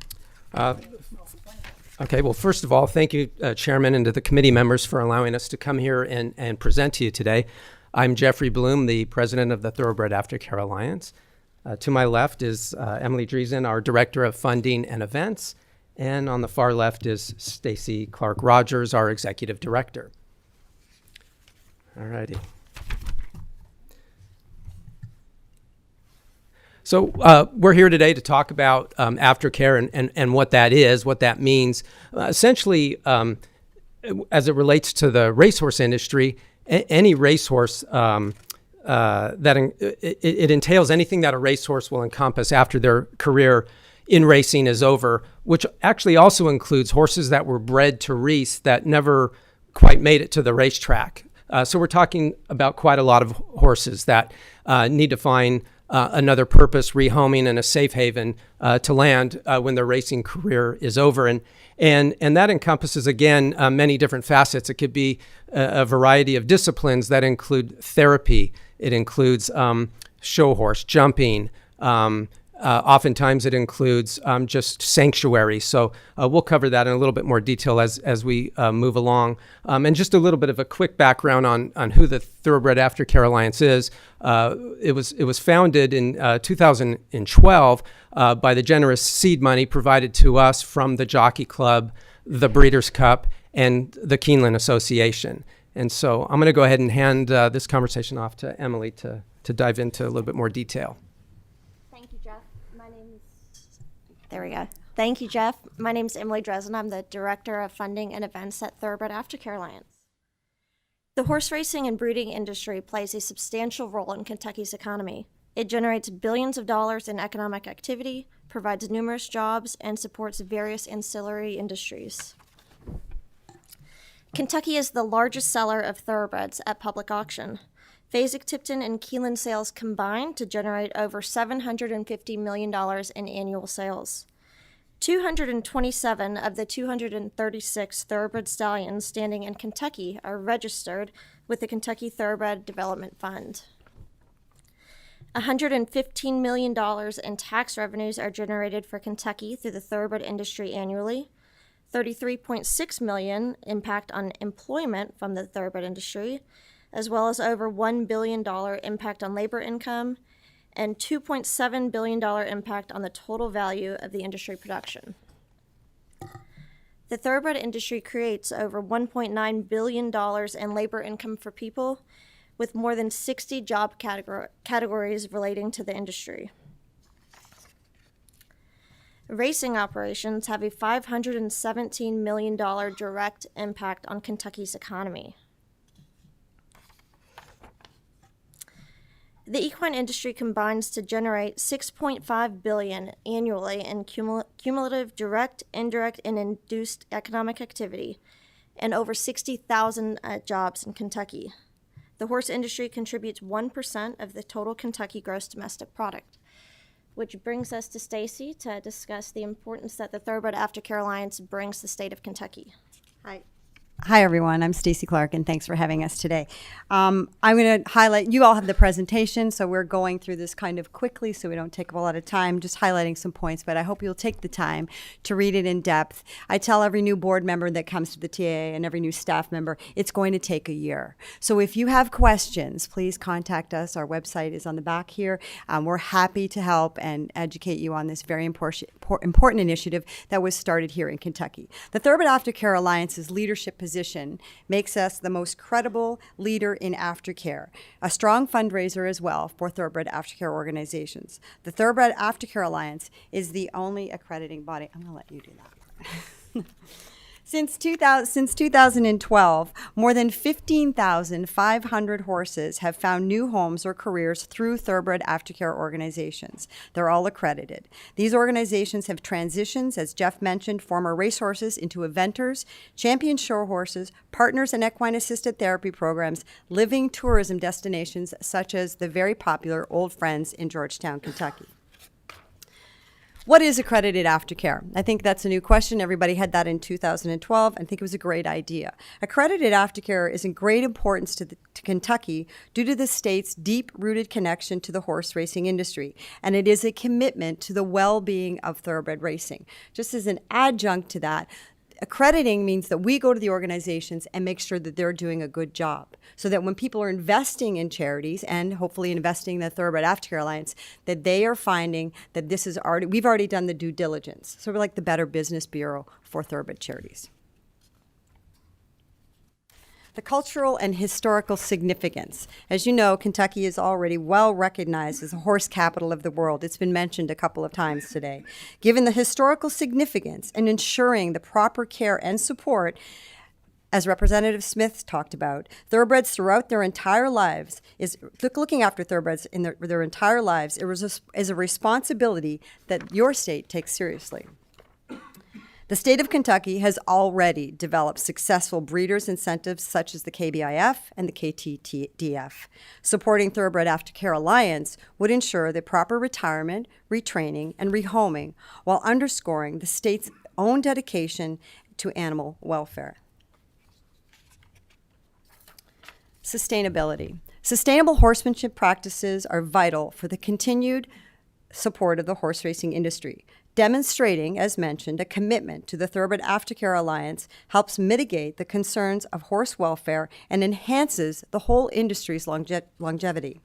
Okay, well, first of all, thank you, Chairman, and to the committee members for allowing us to come here and present to you today. I'm Jeffrey Bloom, the president of the Thoroughbred Aftercare Alliance. To my left is Emily Driesen, our director of funding and events, and on the far left is Stacy Clark-Rogers, our executive director. All righty. So we're here today to talk about aftercare and what that is, what that means. Essentially, as it relates to the racehorse industry, any racehorse it entails anything that a racehorse will encompass after their career in racing is over, which actually also includes horses that were bred to race that never quite made it to the racetrack. So we're talking about quite a lot of horses that need to find another purpose, rehoming, and a safe haven to land when their racing career is over. And that encompasses, again, many different facets. It could be a variety of disciplines that include therapy. It includes show horse, jumping. Oftentimes it includes just sanctuary. So we'll cover that in a little bit more detail as we move along. And just a little bit of a quick background on who the Thoroughbred Aftercare Alliance is. It was founded in 2012 by the generous seed money provided to us from the Jockey Club, the Breeders' Cup, and the Keeneland Association. And so I'm going to go ahead and hand this conversation off to Emily to dive into a little bit more detail. Thank you, Jeff. There we go. Thank you, Jeff. My name is Emily Dresden. I'm the Director of Funding and Events at Thoroughbred Aftercare Alliance. The horse racing and breeding industry plays a substantial role in Kentucky's economy. It generates billions of dollars in economic activity, provides numerous jobs, and supports various ancillary industries. Kentucky is the largest seller of thoroughbreds at public auction. Fasig-Tipton and Keeneland sales combined to generate over $750 million in annual sales. 227 of the 236 thoroughbred stallions standing in Kentucky are registered with the Kentucky Thoroughbred Development Fund. $115 million in tax revenues are generated for Kentucky through the thoroughbred industry annually. $33.6 million impact on employment from the thoroughbred industry, as well as over $1 billion impact on labor income, and $2.7 billion impact on the total value of the industry production. The thoroughbred industry creates over $1.9 billion in labor income for people, with more than 60 job categories relating to the industry. Racing operations have a $517 million direct impact on Kentucky's economy. The equine industry combines to generate $6.5 billion annually in cumulative direct, indirect, and induced economic activity, and over 60,000 jobs in Kentucky. The horse industry contributes 1% of the total Kentucky gross domestic product, which brings us to Stacy to discuss the importance that the Thoroughbred Aftercare Alliance brings to the state of Kentucky. Hi, everyone. I'm Stacy Clark, and thanks for having us today. I'm going to highlight, you all have the presentation, so we're going through this kind of quickly so we don't take up a lot of time, just highlighting some points, but I hope you'll take the time to read it in depth. I tell every new board member that comes to the TA and every new staff member, it's going to take a year. So if you have questions, please contact us. Our website is on the back here. We're happy to help and educate you on this very important initiative that was started here in Kentucky. The Thoroughbred Aftercare Alliance's leadership position makes us the most credible leader in aftercare, a strong fundraiser as well for thoroughbred aftercare organizations. The Thoroughbred Aftercare Alliance is the only accrediting body. I'm going to let you do that. Since 2012, more than 15,500 horses have found new homes or careers through thoroughbred aftercare organizations. They're all accredited. These organizations have transitioned, as Jeff mentioned, former racehorses into eventers, champion show horses, partners in equine assisted therapy programs, living tourism destinations such as the very popular Old Friends in Georgetown, Kentucky. What is accredited aftercare? I think that's a new question. Everybody had that in 2012. I think it was a great idea. Accredited aftercare is in great importance to Kentucky due to the state's deep-rooted connection to the horse racing industry, and it is a commitment to the well-being of thoroughbred racing. Just as an adjunct to that, accrediting means that we go to the organizations and make sure that they're doing a good job, so that when people are investing in charities and hopefully investing in the Thoroughbred Aftercare Alliance, that they are finding that this is already, we've already done the due diligence. So we're like the Better Business Bureau for thoroughbred charities. The cultural and historical significance. As you know, Kentucky is already well recognized as the horse capital of the world. It's been mentioned a couple of times today. Given the historical significance and ensuring the proper care and support, As Representative Smith talked about, thoroughbreds throughout their entire lives looking after thoroughbreds in their entire lives is a responsibility that your state takes seriously. The state of Kentucky has already developed successful breeders' incentives such as the KBIF and the KTDF. Supporting Thoroughbred Aftercare Alliance would ensure the proper retirement, retraining, and rehoming while underscoring the state's own dedication to animal welfare. Sustainability. Sustainable horsemanship practices are vital for the continued support of the horse racing industry. Demonstrating, as mentioned, a commitment to the Thoroughbred Aftercare Alliance helps mitigate the concerns of horse welfare and enhances the whole industry's longevity.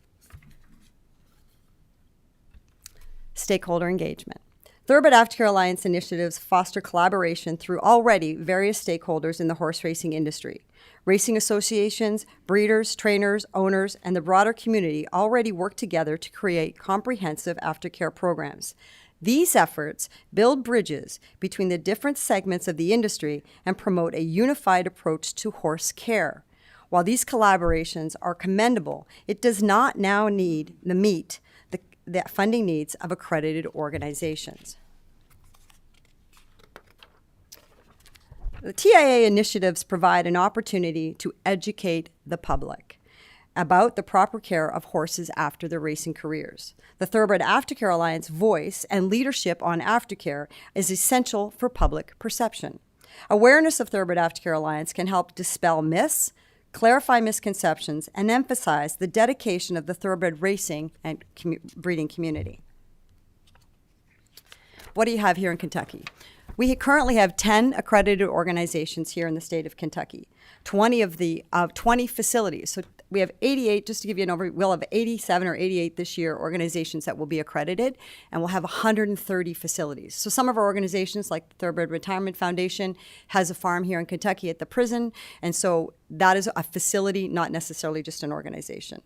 Stakeholder engagement. Thoroughbred Aftercare Alliance initiatives foster collaboration through already various stakeholders in the horse racing industry. Racing associations, breeders, trainers, owners, and the broader community already work together to create comprehensive aftercare programs. These efforts build bridges between the different segments of the industry and promote a unified approach to horse care. While these collaborations are commendable, it does not now meet the funding needs of accredited organizations. The TIA initiatives provide an opportunity to educate the public about the proper care of horses after their racing careers. The Thoroughbred Aftercare Alliance voice and leadership on aftercare is essential for public perception. Awareness of Thoroughbred Aftercare Alliance can help dispel myths, clarify misconceptions, and emphasize the dedication of the thoroughbred racing and breeding community. What do you have here in Kentucky? We currently have 10 accredited organizations here in the state of Kentucky, 20 facilities. So we have 88, just to give you an overview, we'll have 87 or 88 this year organizations that will be accredited, and we'll have 130 facilities. So some of our organizations, like the Thoroughbred Retirement Foundation, has a farm here in Kentucky at the prison, and so that is a facility, not necessarily just an organization.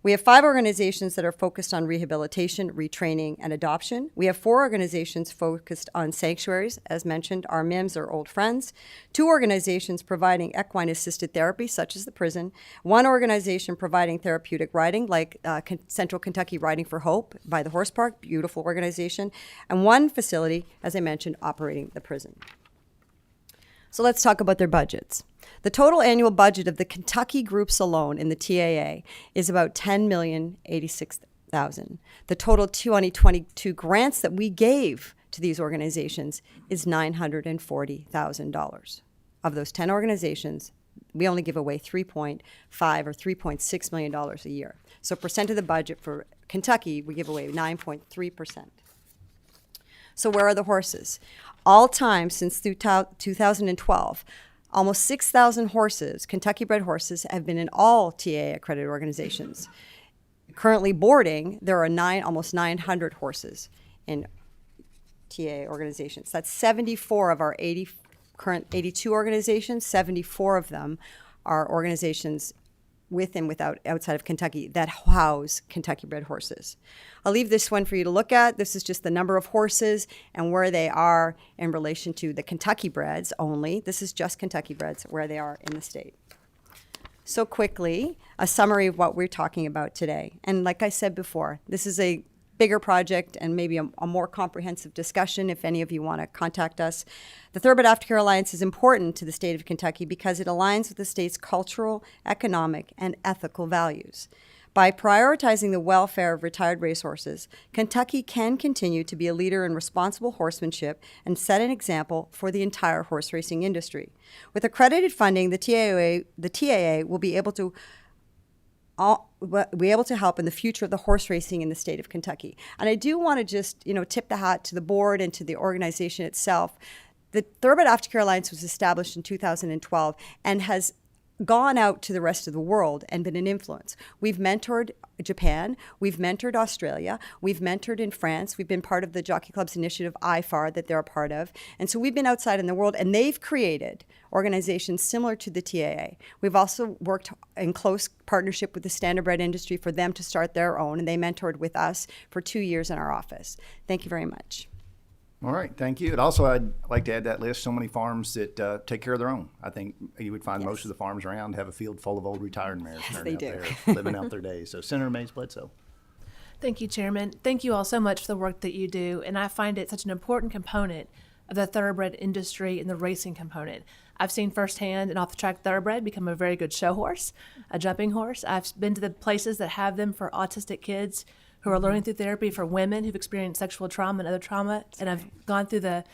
We have 5 organizations that are focused on rehabilitation, retraining, and adoption. We have 4 organizations focused on sanctuaries, as mentioned, our MIMS are old friends. 2 organizations providing equine-assisted therapy, such as the prison. 1 organization providing therapeutic riding, like Central Kentucky Riding for Hope by the Horse Park, beautiful organization. And 1 facility, as I mentioned, operating the prison. So let's talk about their budgets. The total annual budget of the Kentucky groups alone in the TAA is about $10,086,000. The total 2022 grants that we gave to these organizations is $940,000. Of those 10 organizations, we only give away $3.5 or $3.6 million a year. So percent of the budget for Kentucky, we give away 9.3%. So where are the horses? All time since 2012, almost 6,000 horses, Kentucky-bred horses, have been in all TAA-accredited organizations. Currently boarding, there are almost 900 horses in TAA organizations. That's 74 of our current 82 organizations. 74 of them are organizations with and outside of Kentucky that house Kentucky-bred horses. I'll leave this one for you to look at. This is just the number of horses and where they are in relation to the Kentucky-breds only. This is just Kentucky-breds, where they are in the state. So quickly, a summary of what we're talking about today. And like I said before, this is a bigger project and maybe a more comprehensive discussion if any of you want to contact us. The Thoroughbred Aftercare Alliance is important to the state of Kentucky because it aligns with the state's cultural, economic, and ethical values. By prioritizing the welfare of retired racehorses, Kentucky can continue to be a leader in responsible horsemanship and set an example for the entire horse racing industry. With accredited funding, the TAA will be able to help in the future of the horse racing in the state of Kentucky. And I do want to just, tip the hat to the board and to the organization itself. The Thoroughbred Aftercare Alliance was established in 2012 and has gone out to the rest of the world and been an influence. We've mentored Japan, we've mentored Australia, we've mentored in France, we've been part of the Jockey Club's initiative, IFAR, that they're a part of. And so we've been outside in the world, and they've created organizations similar to the TAA. We've also worked in close partnership with the standardbred industry for them to start their own, and they mentored with us for 2 years in our office. Thank you very much. All right, thank you. And also, I'd like to add that list, so many farms that take care of their own. I think you would find most of the farms around have a field full of old retired mares they out do. there living out their days. So Senator Mays Bledsoe. Thank you, Chairman. Thank you all so much for the work that you do, and I find it such an important component of the thoroughbred industry and the racing component. I've seen firsthand an off-the-track thoroughbred become a very good show horse, a jumping horse. I've been to the places that have them for autistic kids who are learning through therapy, for women who've experienced sexual trauma and other trauma, and I've gone through the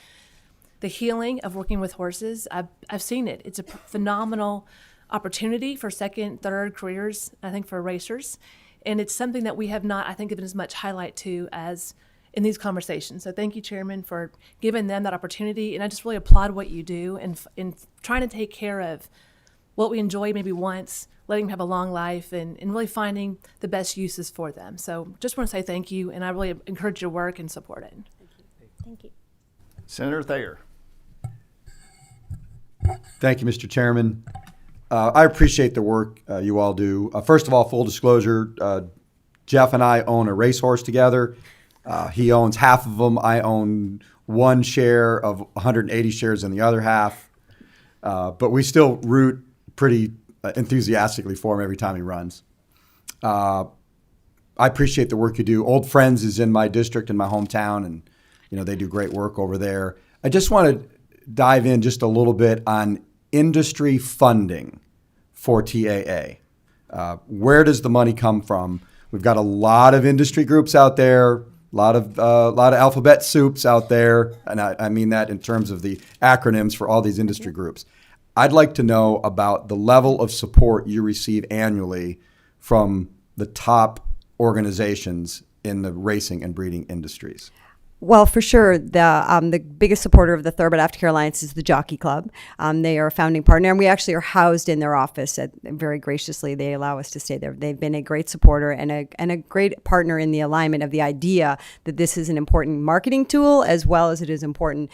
healing of working with horses. I've seen it. It's a phenomenal opportunity for second, third careers, I think, for racers. And it's something that we have not, I think, given as much highlight to as in these conversations. So thank you, Chairman, for giving them that opportunity. And I just really applaud what you do in trying to take care of what we enjoy maybe once, letting them have a long life, and really finding the best uses for them. So just want to say thank you, and I really encourage your work and support it. Thank you. Senator Thayer. Thank you, Mr. Chairman. I appreciate the work you all do. First of all, full disclosure, Jeff and I own a racehorse together. He owns half of them. I own one share of 180 shares in the other half. But we still root pretty enthusiastically for him every time he runs. I appreciate the work you do. Old Friends is in my district, in my hometown, and they do great work over there. I just want to dive in just a little bit on industry funding for TAA. Where does the money come from? We've got a lot of industry groups out there, a lot of alphabet soups out there, and I mean that in terms of the acronyms for all these industry groups. I'd like to know about the level of support you receive annually from the top organizations in the racing and breeding industries. Well, for sure, the biggest supporter of the Thoroughbred Aftercare Alliance is the Jockey Club. They are a founding partner, and we actually are housed in their office. Very graciously, they allow us to stay there. They've been a great supporter and a great partner in the alignment of the idea that this is an important marketing tool, as well as it is important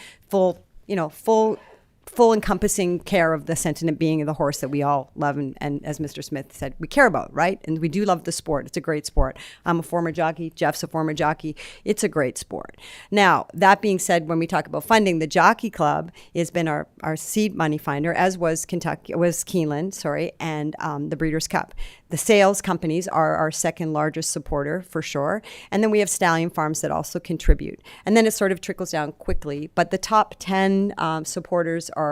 full encompassing care of the sentient being of the horse that we all love, and as Mr. Smith said, we care about, right? And we do love the sport. It's a great sport. I'm a former jockey. Jeff's a former jockey. It's a great sport. Now, that being said, when we talk about funding, the Jockey Club has been our seed money finder, as was Keeneland, and the Breeders' Cup. The sales companies are our second largest supporter, for sure. And then we have stallion farms that also contribute. And then it sort of trickles down quickly. But the top 10 supporters are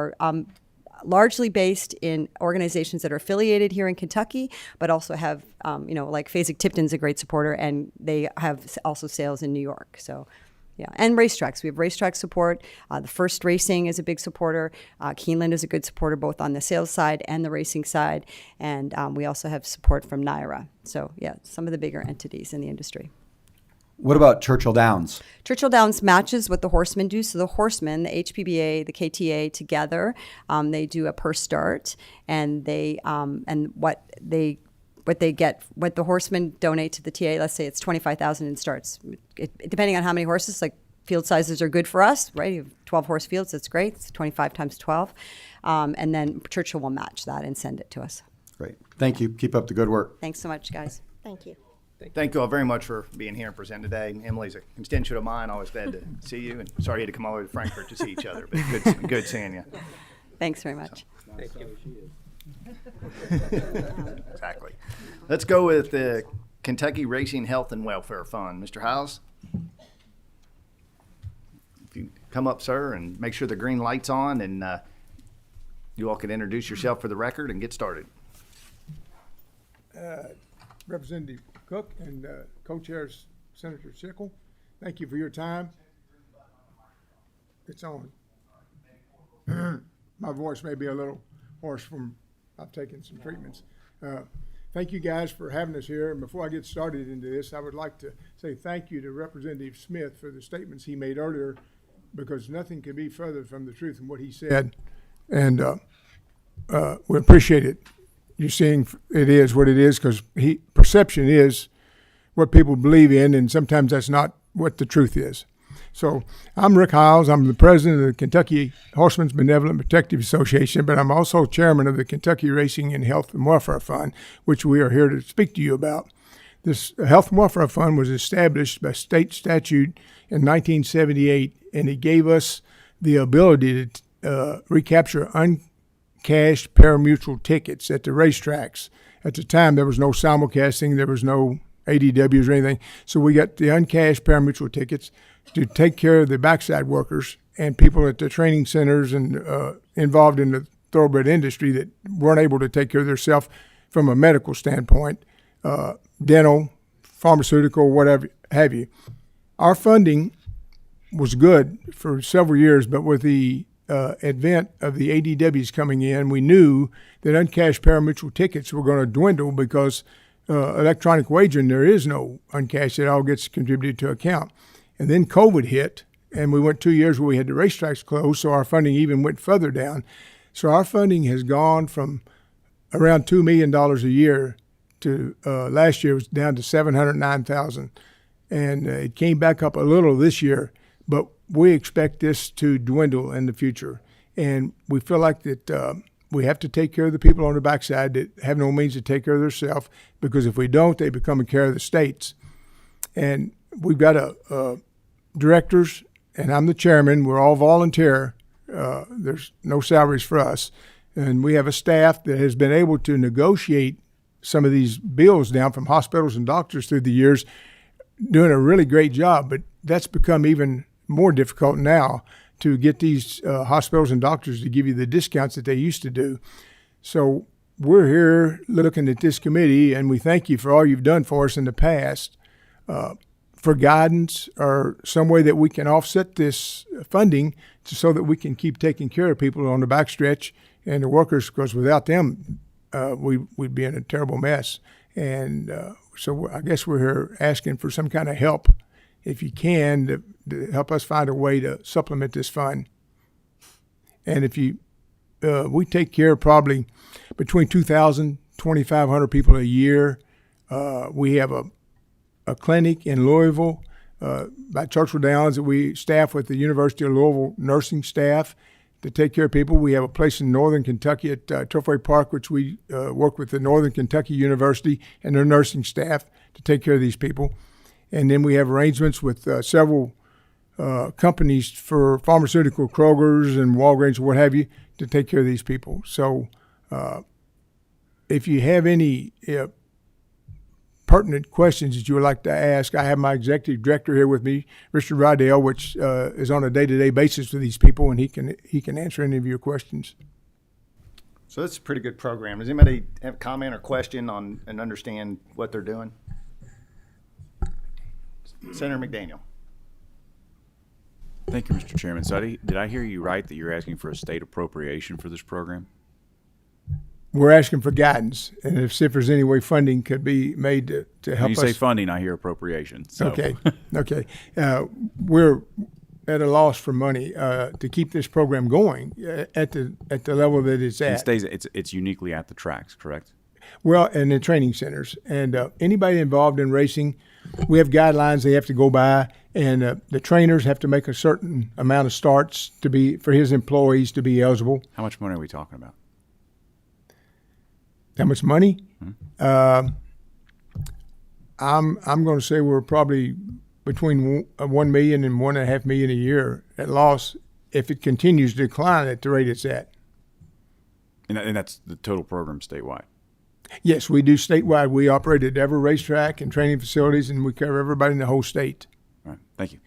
largely based in organizations that are affiliated here in Kentucky, but also have, like Fasig-Tipton's a great supporter, and they have also sales in New York. So, yeah, and racetracks. We have racetrack support. The First Racing is a big supporter. Keeneland is a good supporter both on the sales side and the racing side. And we also have support from NYRA. So, yeah, some of the bigger entities in the industry. What about Churchill Downs? Churchill Downs matches what the horsemen do. So the horsemen, the HPBA, the KTA together, they do a per start, and they what the horsemen donate to the TA. Let's say it's $25,000 in starts. Depending on how many horses, like field sizes are good for us, right? You have 12 horse fields, that's great. It's 25 times 12, and then Churchill will match that and send it to us. Great, thank you. Keep up the good work. Thanks so much, guys. Thank you. Thank you all very much for being here and presenting today. Emily's a constituent of mine. Always glad to see you, and sorry you had to come all the way to Frankfurt to see each other, but good seeing you. Thanks very much. Thank you. Exactly. Let's go with the Kentucky Racing Health and Welfare Fund. Mr. Howes, if you come up, sir, and make sure the green light's on, and you all can introduce yourself for the record and get started. Representative Cook and co-chairs Senator Sickle, thank you for your time. It's on. My voice may be a little hoarse from I've taken some treatments. Thank you guys for having us here. And before I get started into this, I would like to say thank you to Representative Smith for the statements he made earlier, because nothing could be further from the truth than what he said. And we appreciate it. You're seeing it is what it is, because perception is what people believe in, and sometimes that's not what the truth is. So I'm Rick Hiles. I'm the president of the Kentucky Horsemen's Benevolent Protective Association, but I'm also chairman of the Kentucky Racing and Health and Welfare Fund, which we are here to speak to you about. This Health and Welfare Fund was established by state statute in 1978, and it gave us the ability to recapture uncashed pari-mutuel tickets at the racetracks. At the time, there was no simulcasting, there was no ADWs or anything, so we got the uncashed pari-mutuel tickets to take care of the backside workers and people at the training centers and involved in the thoroughbred industry that weren't able to take care of themselves from a medical standpoint, dental, pharmaceutical, whatever have you. Our funding was good for several years, but with the advent of the ADWs coming in, we knew that uncashed pari-mutuel tickets were going to dwindle because electronic wagering, there is no uncashed. It all gets contributed to account. And then COVID hit, and we went 2 years where we had the racetracks closed, so our funding even went further down. So our funding has gone from around $2 million a year to last year was down to $709,000, and it came back up a little this year, but we expect this to dwindle in the future. And we feel like that we have to take care of the people on the backside that have no means to take care of themselves, because if we don't, they become a care of the states. And we've got directors, and I'm the chairman. We're all volunteer. There's no salaries for us. And we have a staff that has been able to negotiate some of these bills down from hospitals and doctors through the years, doing a really great job. But that's become even more difficult now to get these hospitals and doctors to give you the discounts that they used to do. So we're here looking at this committee, and we thank you for all you've done for us in the past, for guidance or some way that we can offset this funding so that we can keep taking care of people on the backstretch and the workers, because without them, we'd be in a terrible mess. And so I guess we're here asking for some kind of help, if you can, to help us find a way to supplement this fund. And if you, we take care of probably between 2,000, 2,500 people a year. We have a clinic in Louisville by Churchill Downs that we staff with the University of Louisville nursing staff to take care of people. We have a place in Northern Kentucky at Turfway Park, which we work with the Northern Kentucky University and their nursing staff to take care of these people. And then we have arrangements with several companies for pharmaceutical, Kroger's and Walgreens, or what have you, to take care of these people. So if you have any pertinent questions that you would like to ask, I have my executive director here with me, Richard Rydell, which is on a day-to-day basis with these people, and he can answer any of your questions. So that's a pretty good program. Does anybody have a comment or question on and understand what they're doing? Senator McDaniel. Thank you, Mr. Chairman. So did I hear you right that you're asking for a state appropriation for this program? We're asking for guidance, and if there's any way funding could be made to help us. When you say funding, I hear appropriation. So. Okay. We're at a loss for money to keep this program going at the level that it's at. It's uniquely at the tracks, correct? Well, and the training centers. And anybody involved in racing, we have guidelines they have to go by, and the trainers have to make a certain amount of starts for his employees to be eligible. How much money are we talking about? How much money? Mm-hmm. I'm going to say we're probably between $1 million and $1.5 million a year at loss if it continues to decline at the rate it's at. And that's the total program statewide? Yes, we do statewide. We operate at every racetrack and training facilities, and we cover everybody in the whole state. All right. Thank you.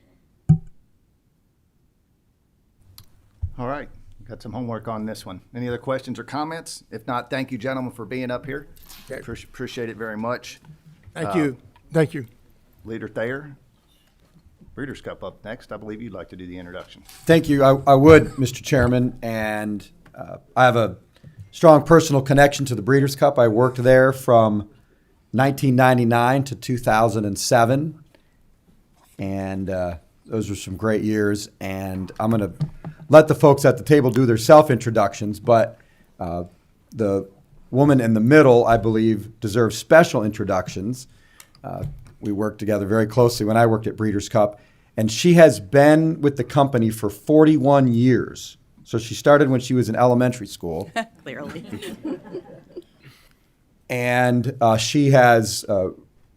All right. Got some homework on this one. Any other questions or comments? If not, thank you, gentlemen, for being up here. Okay. Appreciate it very much. Thank you. Thank you. Leader Thayer, Breeders' Cup up next. I believe you'd like to do the introduction. Thank you. I would, Mr. Chairman, and I have a strong personal connection to the Breeders' Cup. I worked there from 1999 to 2007, and those were some great years. And I'm going to let the folks at the table do their self-introductions, but the woman in the middle, I believe, deserves special introductions. We worked together very closely when I worked at Breeders' Cup, and she has been with the company for 41 years. So she started when she was in elementary school. Clearly. And she has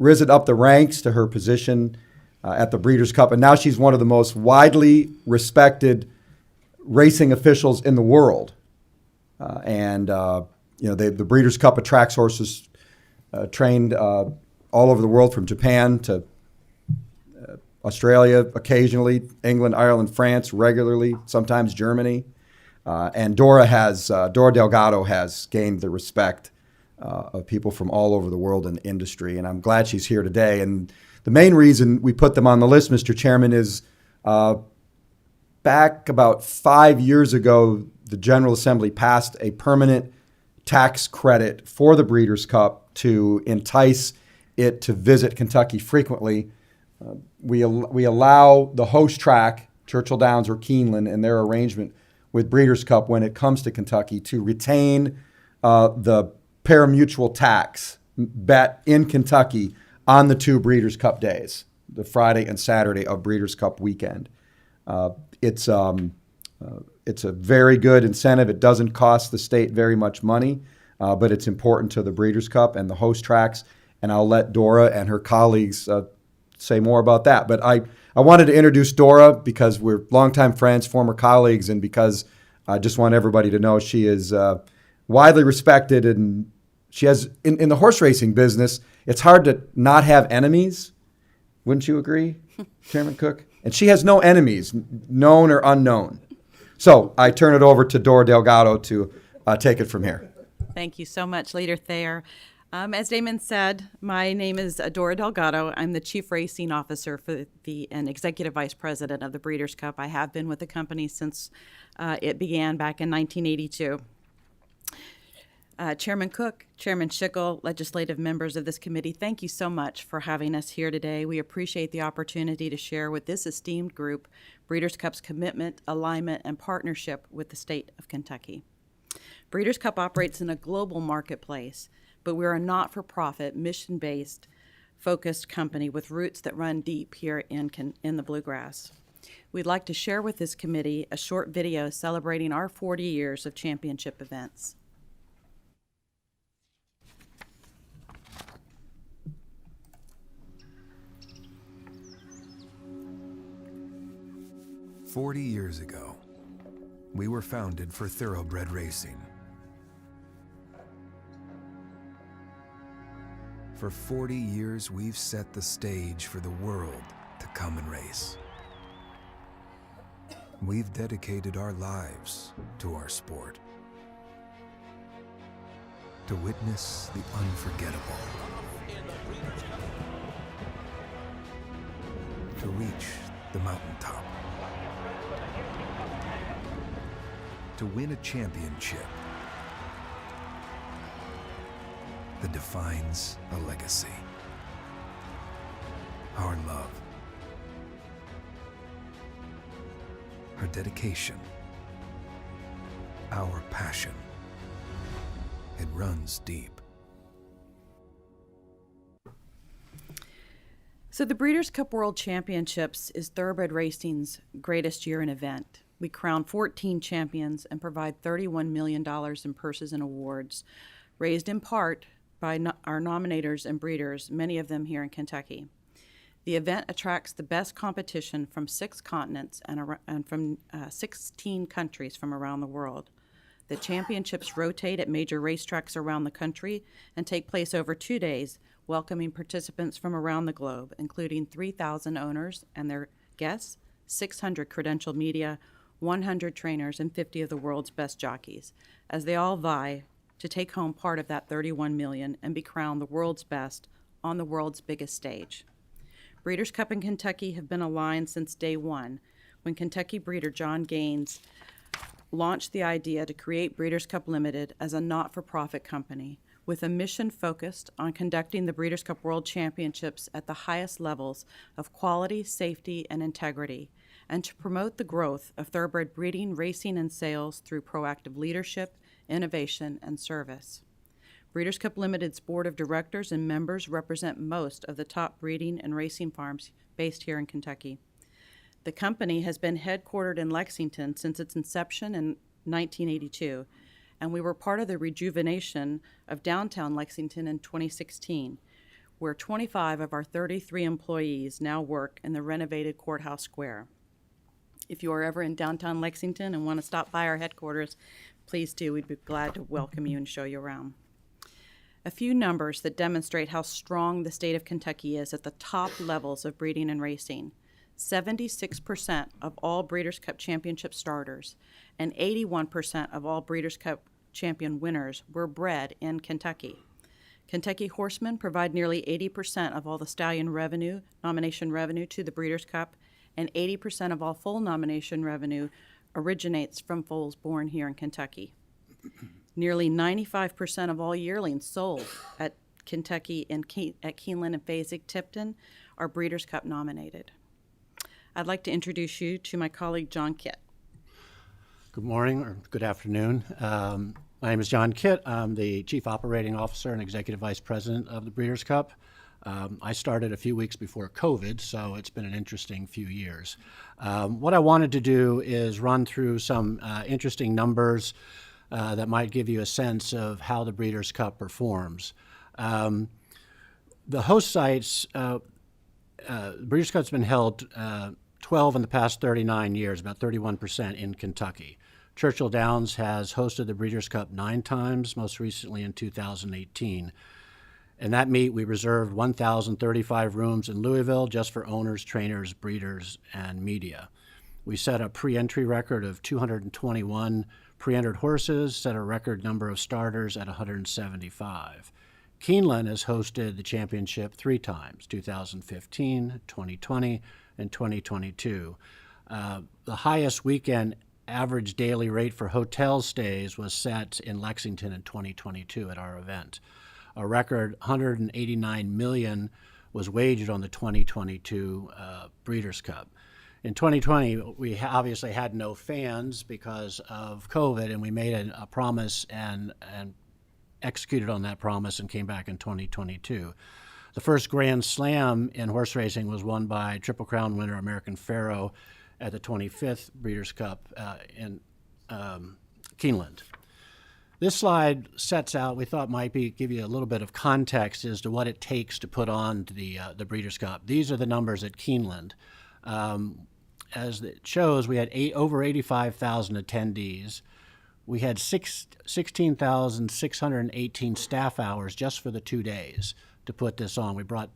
risen up the ranks to her position at the Breeders' Cup, and now she's one of the most widely respected racing officials in the world. The Breeders' Cup attracts horses trained all over the world, from Japan to Australia, occasionally, England, Ireland, France, regularly, sometimes Germany. And Dora Delgado has gained the respect of people from all over the world in the industry, and I'm glad she's here today. And the main reason we put them on the list, Mr. Chairman, is back about 5 years ago, the General Assembly passed a permanent tax credit for the Breeders' Cup to entice it to visit Kentucky frequently. We allow the host track, Churchill Downs or Keeneland, in their arrangement with Breeders' Cup when it comes to Kentucky, to retain the parimutuel tax bet in Kentucky on the 2 Breeders' Cup days, the Friday and Saturday of Breeders' Cup weekend. It's a very good incentive. It doesn't cost the state very much money, but it's important to the Breeders' Cup and the host tracks. And I'll let Dora and her colleagues say more about that. But I wanted to introduce Dora because we're longtime friends, former colleagues, and because I just want everybody to know she is widely respected, and she has, in the horse racing business, it's hard to not have enemies. Wouldn't you agree, Chairman Cook? And she has no enemies, known or unknown. So I turn it over to Dora Delgado to take it from here. Thank you so much, Leader Thayer. As Damon said, my name is Dora Delgado. I'm the Chief Racing Officer and Executive Vice President of the Breeders' Cup. I have been with the company since it began back in 1982. Chairman Cook, Chairman Schickel, legislative members of this committee, thank you so much for having us here today. We appreciate the opportunity to share with this esteemed group Breeders' Cup's commitment, alignment, and partnership with the state of Kentucky. Breeders' Cup operates in a global marketplace, but we're a not-for-profit, mission-based, focused company with roots that run deep here in the Bluegrass. We'd like to share with this committee a short video celebrating our 40 years of championship events. "40 years ago, we were founded for thoroughbred racing. For 40 years, we've set the stage for the world to come and race. We've dedicated our lives to our sport, to witness the unforgettable, to reach the mountaintop, to win a championship that defines a legacy. Our love, our dedication, our passion, it runs deep." So the Breeders' Cup World Championships is thoroughbred racing's greatest year in event. We crown 14 champions and provide $31 million in purses and awards, raised in part by our nominators and breeders, many of them here in Kentucky. The event attracts the best competition from 6 continents and from 16 countries from around the world. The championships rotate at major racetracks around the country and take place over 2 days, welcoming participants from around the globe, including 3,000 owners and their guests, 600 credentialed media, 100 trainers, and 50 of the world's best jockeys, as they all vie to take home part of that $31 million and be crowned the world's best on the world's biggest stage. Breeders' Cup and Kentucky have been aligned since day one, when Kentucky breeder John Gaines launched the idea to create Breeders' Cup Limited as a not-for-profit company with a mission focused on conducting the Breeders' Cup World Championships at the highest levels of quality, safety, and integrity, and to promote the growth of thoroughbred breeding, racing, and sales through proactive leadership, innovation, and service. Breeders' Cup Limited's board of directors and members represent most of the top breeding and racing farms based here in Kentucky. The company has been headquartered in Lexington since its inception in 1982, and we were part of the rejuvenation of downtown Lexington in 2016, where 25 of our 33 employees now work in the renovated courthouse square. If you are ever in downtown Lexington and want to stop by our headquarters, please do. We'd be glad to welcome you and show you around. A few numbers that demonstrate how strong the state of Kentucky is at the top levels of breeding and racing. 76% of all Breeders' Cup Championship starters and 81% of all Breeders' Cup Champion winners were bred in Kentucky. Kentucky horsemen provide nearly 80% of all the stallion revenue, nomination revenue to the Breeders' Cup, and 80% of all foal nomination revenue originates from foals born here in Kentucky. Nearly 95% of all yearlings sold at Kentucky and at Keeneland and Fasig-Tipton are Breeders' Cup nominated. I'd like to introduce you to my colleague, John Kitt. Good morning or good afternoon. My name is John Kitt. I'm the Chief Operating Officer and Executive Vice President of the Breeders' Cup. I started a few weeks before COVID, so it's been an interesting few years. What I wanted to do is run through some interesting numbers that might give you a sense of how the Breeders' Cup performs. The host sites, Breeders' Cup's been held 12 in the past 39 years, about 31% in Kentucky. Churchill Downs has hosted the Breeders' Cup 9 times, most recently in 2018. In that meet, we reserved 1,035 rooms in Louisville just for owners, trainers, breeders, and media. We set a pre-entry record of 221 pre-entered horses, set a record number of starters at 175. Keeneland has hosted the championship 3 times, 2015, 2020, and 2022. The highest weekend average daily rate for hotel stays was set in Lexington in 2022 at our event. A record $189 million was wagered on the 2022 Breeders' Cup. In 2020, we obviously had no fans because of COVID, and we made a promise and executed on that promise and came back in 2022. The first Grand Slam in horse racing was won by Triple Crown winner American Pharoah at the 25th Breeders' Cup in Keeneland. This slide sets out, we thought might give you a little bit of context as to what it takes to put on the Breeders' Cup. These are the numbers at Keeneland. As it shows, we had over 85,000 attendees. We had 16,618 staff hours just for the 2 days to put this on. We brought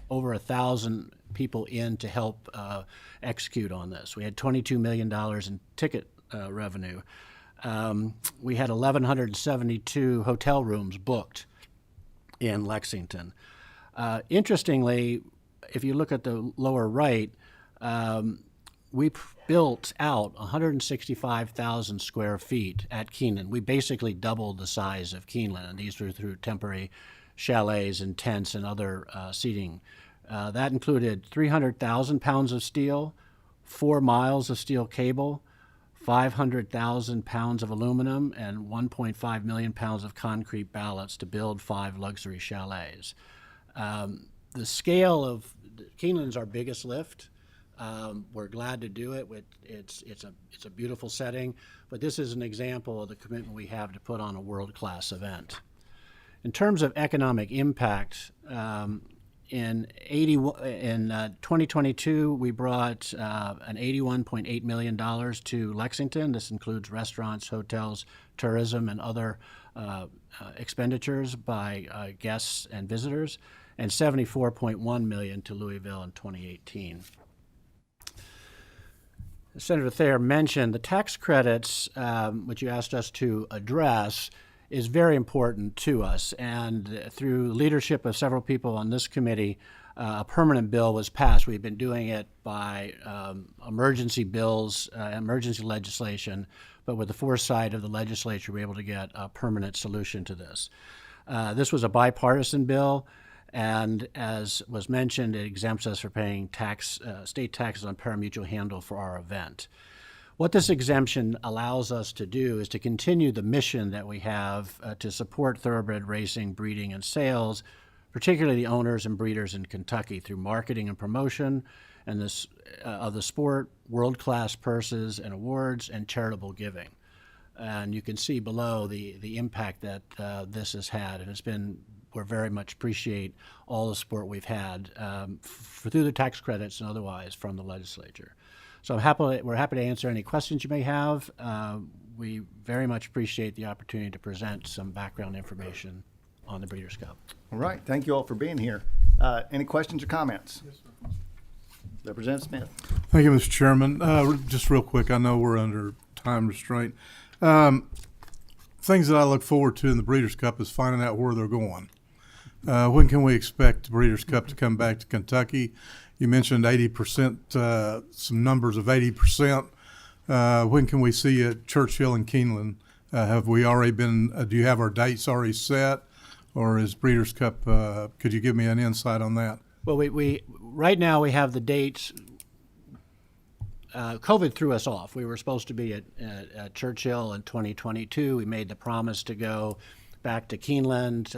over 1,000 people in to help execute on this. We had $22 million in ticket revenue. We had 1,172 hotel rooms booked in Lexington. Interestingly, if you look at the lower right, we built out 165,000 square feet at Keeneland. We basically doubled the size of Keeneland, and these were through temporary chalets and tents and other seating. That included 300,000 pounds of steel, 4 miles of steel cable, 500,000 pounds of aluminum, and 1.5 million pounds of concrete ballets to build 5 luxury chalets. The scale of Keeneland's our biggest lift. We're glad to do it. It's a beautiful setting, but this is an example of the commitment we have to put on a world-class event. In terms of economic impact, in 2022, we brought an $81.8 million to Lexington. This includes restaurants, hotels, tourism, and other expenditures by guests and visitors, and $74.1 million to Louisville in 2018. Senator Thayer mentioned the tax credits, which you asked us to address, is very important to us. And through leadership of several people on this committee, a permanent bill was passed. We've been doing it by emergency bills, emergency legislation, but with the foresight of the legislature, we were able to get a permanent solution to this. This was a bipartisan bill. And as was mentioned, it exempts us from paying state taxes on pari-mutuel handle for our event. What this exemption allows us to do is to continue the mission that we have to support thoroughbred racing, breeding, and sales, particularly the owners and breeders in Kentucky, through marketing and promotion and of the sport, world-class purses and awards, and charitable giving. And you can see below the impact that this has had, and it's been we're very much appreciate all the support we've had through the tax credits and otherwise from the legislature. So we're happy to answer any questions you may have. We very much appreciate the opportunity to present some background information on the Breeders' Cup. All right, thank you all for being here. Any questions or comments? Representative Smith. Thank you, Mr. Chairman. Just real quick, I know we're under time restraint. Things that I look forward to in the Breeders' Cup is finding out where they're going. When can we expect the Breeders' Cup to come back to Kentucky? You mentioned 80%, some numbers of 80%. When can we see you at Churchill and Keeneland? Have we already been, do you have our dates already set? Or is Breeders' Cup, could you give me an insight on that? Well, we right now we have the dates. COVID threw us off. We were supposed to be at Churchill in 2022. We made the promise to go back to Keeneland.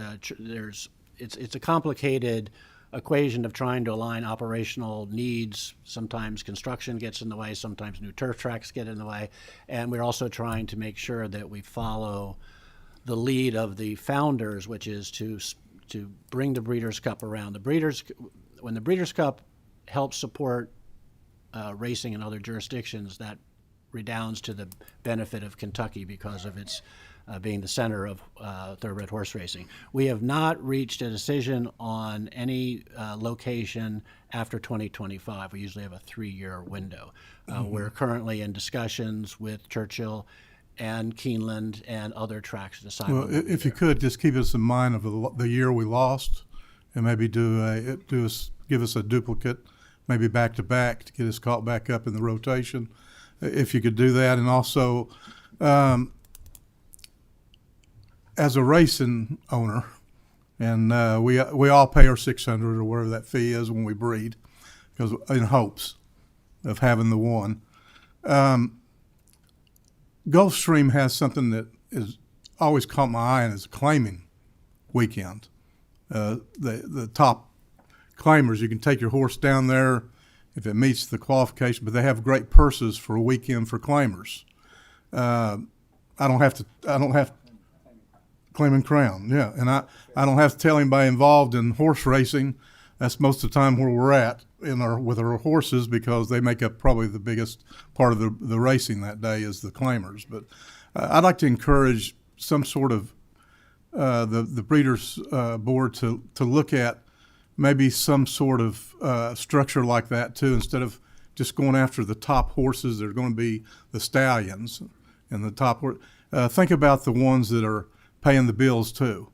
It's a complicated equation of trying to align operational needs. Sometimes construction gets in the way, sometimes new turf tracks get in the way, and we're also trying to make sure that we follow the lead of the founders, which is to bring the Breeders' Cup around. When the Breeders' Cup helps support racing in other jurisdictions, that redounds to the benefit of Kentucky because of its being the center of thoroughbred horse racing. We have not reached a decision on any location after 2025. We usually have a 3-year window. We're currently in discussions with Churchill and Keeneland and other tracks to decide. Well, if you could, just keep us in mind of the year we lost, and maybe give us a duplicate, maybe back to back, to get us caught back up in the rotation. If you could do that, and also as a racing owner, and we all pay our $600 or whatever that fee is when we breed, because in hopes of having the one. Gulfstream has something that is always caught my eye, and is a claiming weekend. The top claimers, you can take your horse down there if it meets the qualification, but they have great purses for a weekend for claimers. I don't have Claiming Crown, yeah, and I don't have to tell anybody involved in horse racing. That's most of the time where we're at with our horses, because they make up probably the biggest part of the racing that day is the claimers. But I'd like to encourage some sort of the Breeders' Board to look at maybe some sort of structure like that too, instead of just going after the top horses. They're going to be the stallions and the top. Think about the ones that are paying the bills too,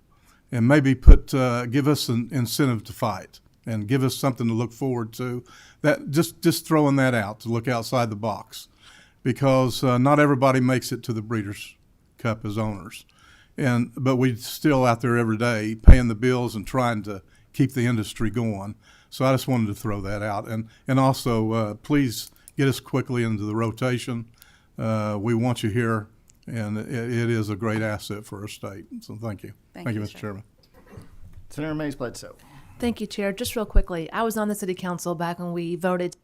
and maybe give us an incentive to fight and give us something to look forward to. That just throwing that out, to look outside the box, because not everybody makes it to the Breeders' Cup as owners, but we're still out there every day paying the bills and trying to keep the industry going. So I just wanted to throw that out, and also please get us quickly into the rotation. We want you here, and it is a great asset for our state. So thank you. Thank you, Mr. Chairman. Senator Mays Bledsoe. Thank you, Chair. Just real quickly, I was on the City Council back when we voted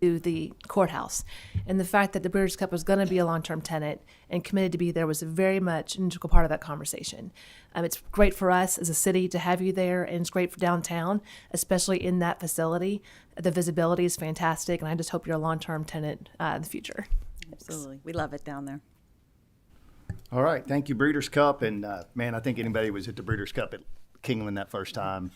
to the courthouse, and the fact that the Breeders' Cup was going to be a long-term tenant and committed to be there was very much an integral part of that conversation. It's great for us as a city to have you there, and it's great for downtown, especially in that facility. The visibility is fantastic, and I just hope you're a long-term tenant in the future. Absolutely. We love it down there. All right, thank you, Breeders' Cup, and man, I think anybody was at the Breeders' Cup at Keeneland that first time,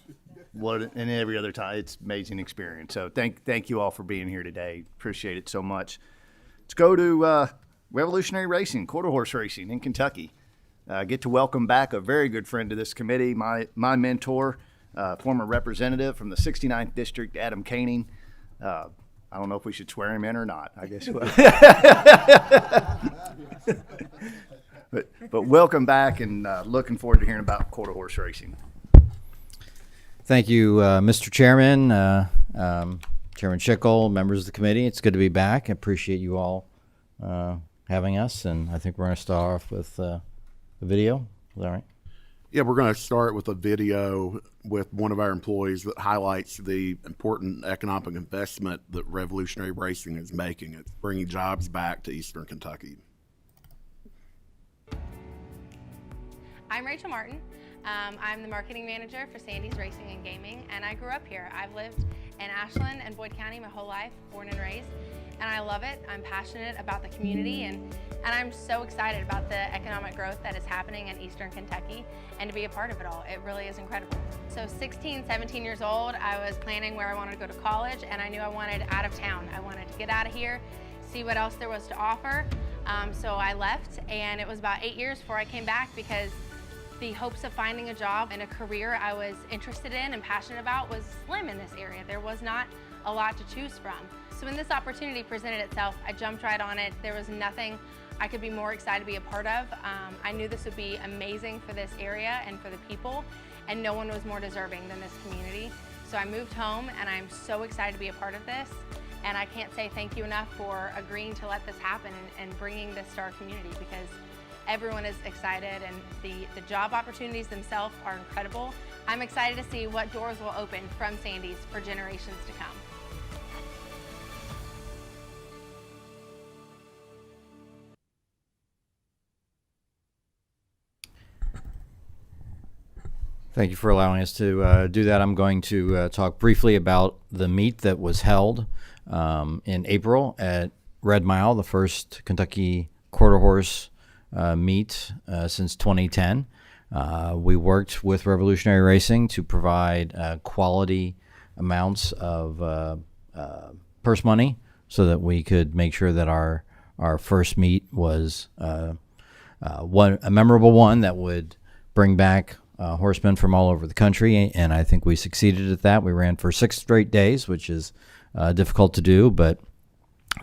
and every other time, it's an amazing experience. So thank you all for being here today. Appreciate it so much. Let's go to Revolutionary Racing, quarter horse racing in Kentucky. Get to welcome back a very good friend to this committee, my mentor, former representative from the 69th District, Adam Koenig. I don't know if we should swear him in or not. I guess we'll. But welcome back, and looking forward to hearing about quarter horse racing. Thank you, Mr. Chairman, Chairman Schickel, members of the committee. It's good to be back. I appreciate you all having us, and I think we're going to start off with a video. Is that right? Yeah, we're going to start with a video with one of our employees that highlights the important economic investment that Revolutionary Racing is making. It's bringing jobs back to Eastern Kentucky. I'm Rachel Martin. I'm the marketing manager for Sandy's Racing and Gaming, and I grew up here. I've lived in Ashland and Boyd County my whole life, born and raised, and I love it. I'm passionate about the community, and I'm so excited about the economic growth that is happening in Eastern Kentucky and to be a part of it all. It really is incredible. So 16, 17 years old, I was planning where I wanted to go to college, and I knew I wanted out of town. I wanted to get out of here, see what else there was to offer. So I left, and it was about 8 years before I came back because the hopes of finding a job and a career I was interested in and passionate about was slim in this area. There was not a lot to choose from. So when this opportunity presented itself, I jumped right on it. There was nothing I could be more excited to be a part of. I knew this would be amazing for this area and for the people, and no one was more deserving than this community. So I moved home, and I'm so excited to be a part of this. And I can't say thank you enough for agreeing to let this happen and bringing this to our community, because everyone is excited, and the job opportunities themselves are incredible. I'm excited to see what doors will open from Sandy's for generations to come. Thank you for allowing us to do that. I'm going to talk briefly about the meet that was held in April at Red Mile, the first Kentucky quarter horse meet since 2010. We worked with Revolutionary Racing to provide quality amounts of purse money so that we could make sure that our first meet was a memorable one that would bring back horsemen from all over the country, and I think we succeeded at that. We ran for 6 straight days, which is difficult to do, but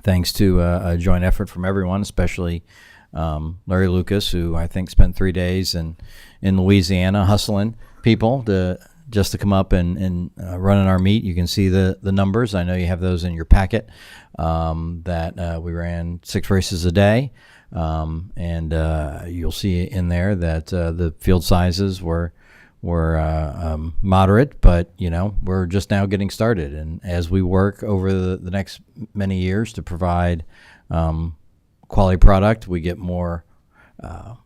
thanks to a joint effort from everyone, especially Larry Lucas, who I think spent 3 days in Louisiana hustling people just to come up and run in our meet. You can see the numbers. I know you have those in your packet, that we ran 6 races a day. And you'll see in there that the field sizes were moderate, but we're just now getting started. And as we work over the next many years to provide quality product, we get more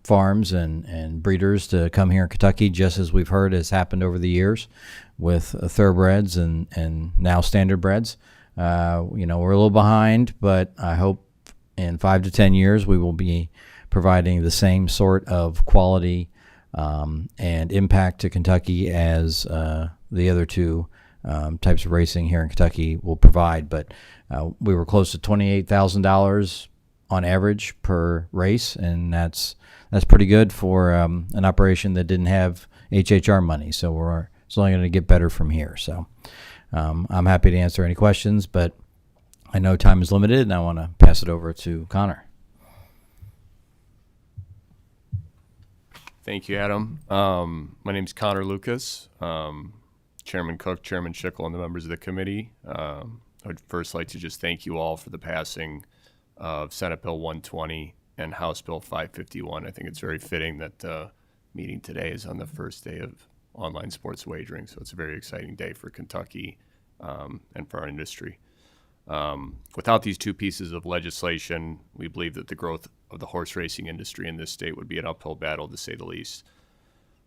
farms and breeders to come here in Kentucky, just as we've heard has happened over the years with thoroughbreds and now standardbreds. We're a little behind, but I hope in 5 to 10 years, we will be providing the same sort of quality and impact to Kentucky as the other 2 types of racing here in Kentucky will provide. But we were close to $28,000 on average per race, and that's pretty good for an operation that didn't have HHR money. So it's only going to get better from here. So I'm happy to answer any questions, but I know time is limited, and I want to pass it over to Connor. Thank you, Adam. My name is Connor Lucas, Chairman Cook, Chairman Schickel, and the members of the committee. I would first like to just thank you all for the passing of Senate Bill 120 and House Bill 551. I think it's very fitting that the meeting today is on the first day of online sports wagering, so it's a very exciting day for Kentucky and for our industry. Without these 2 pieces of legislation, we believe that the growth of the horse racing industry in this state would be an uphill battle, to say the least.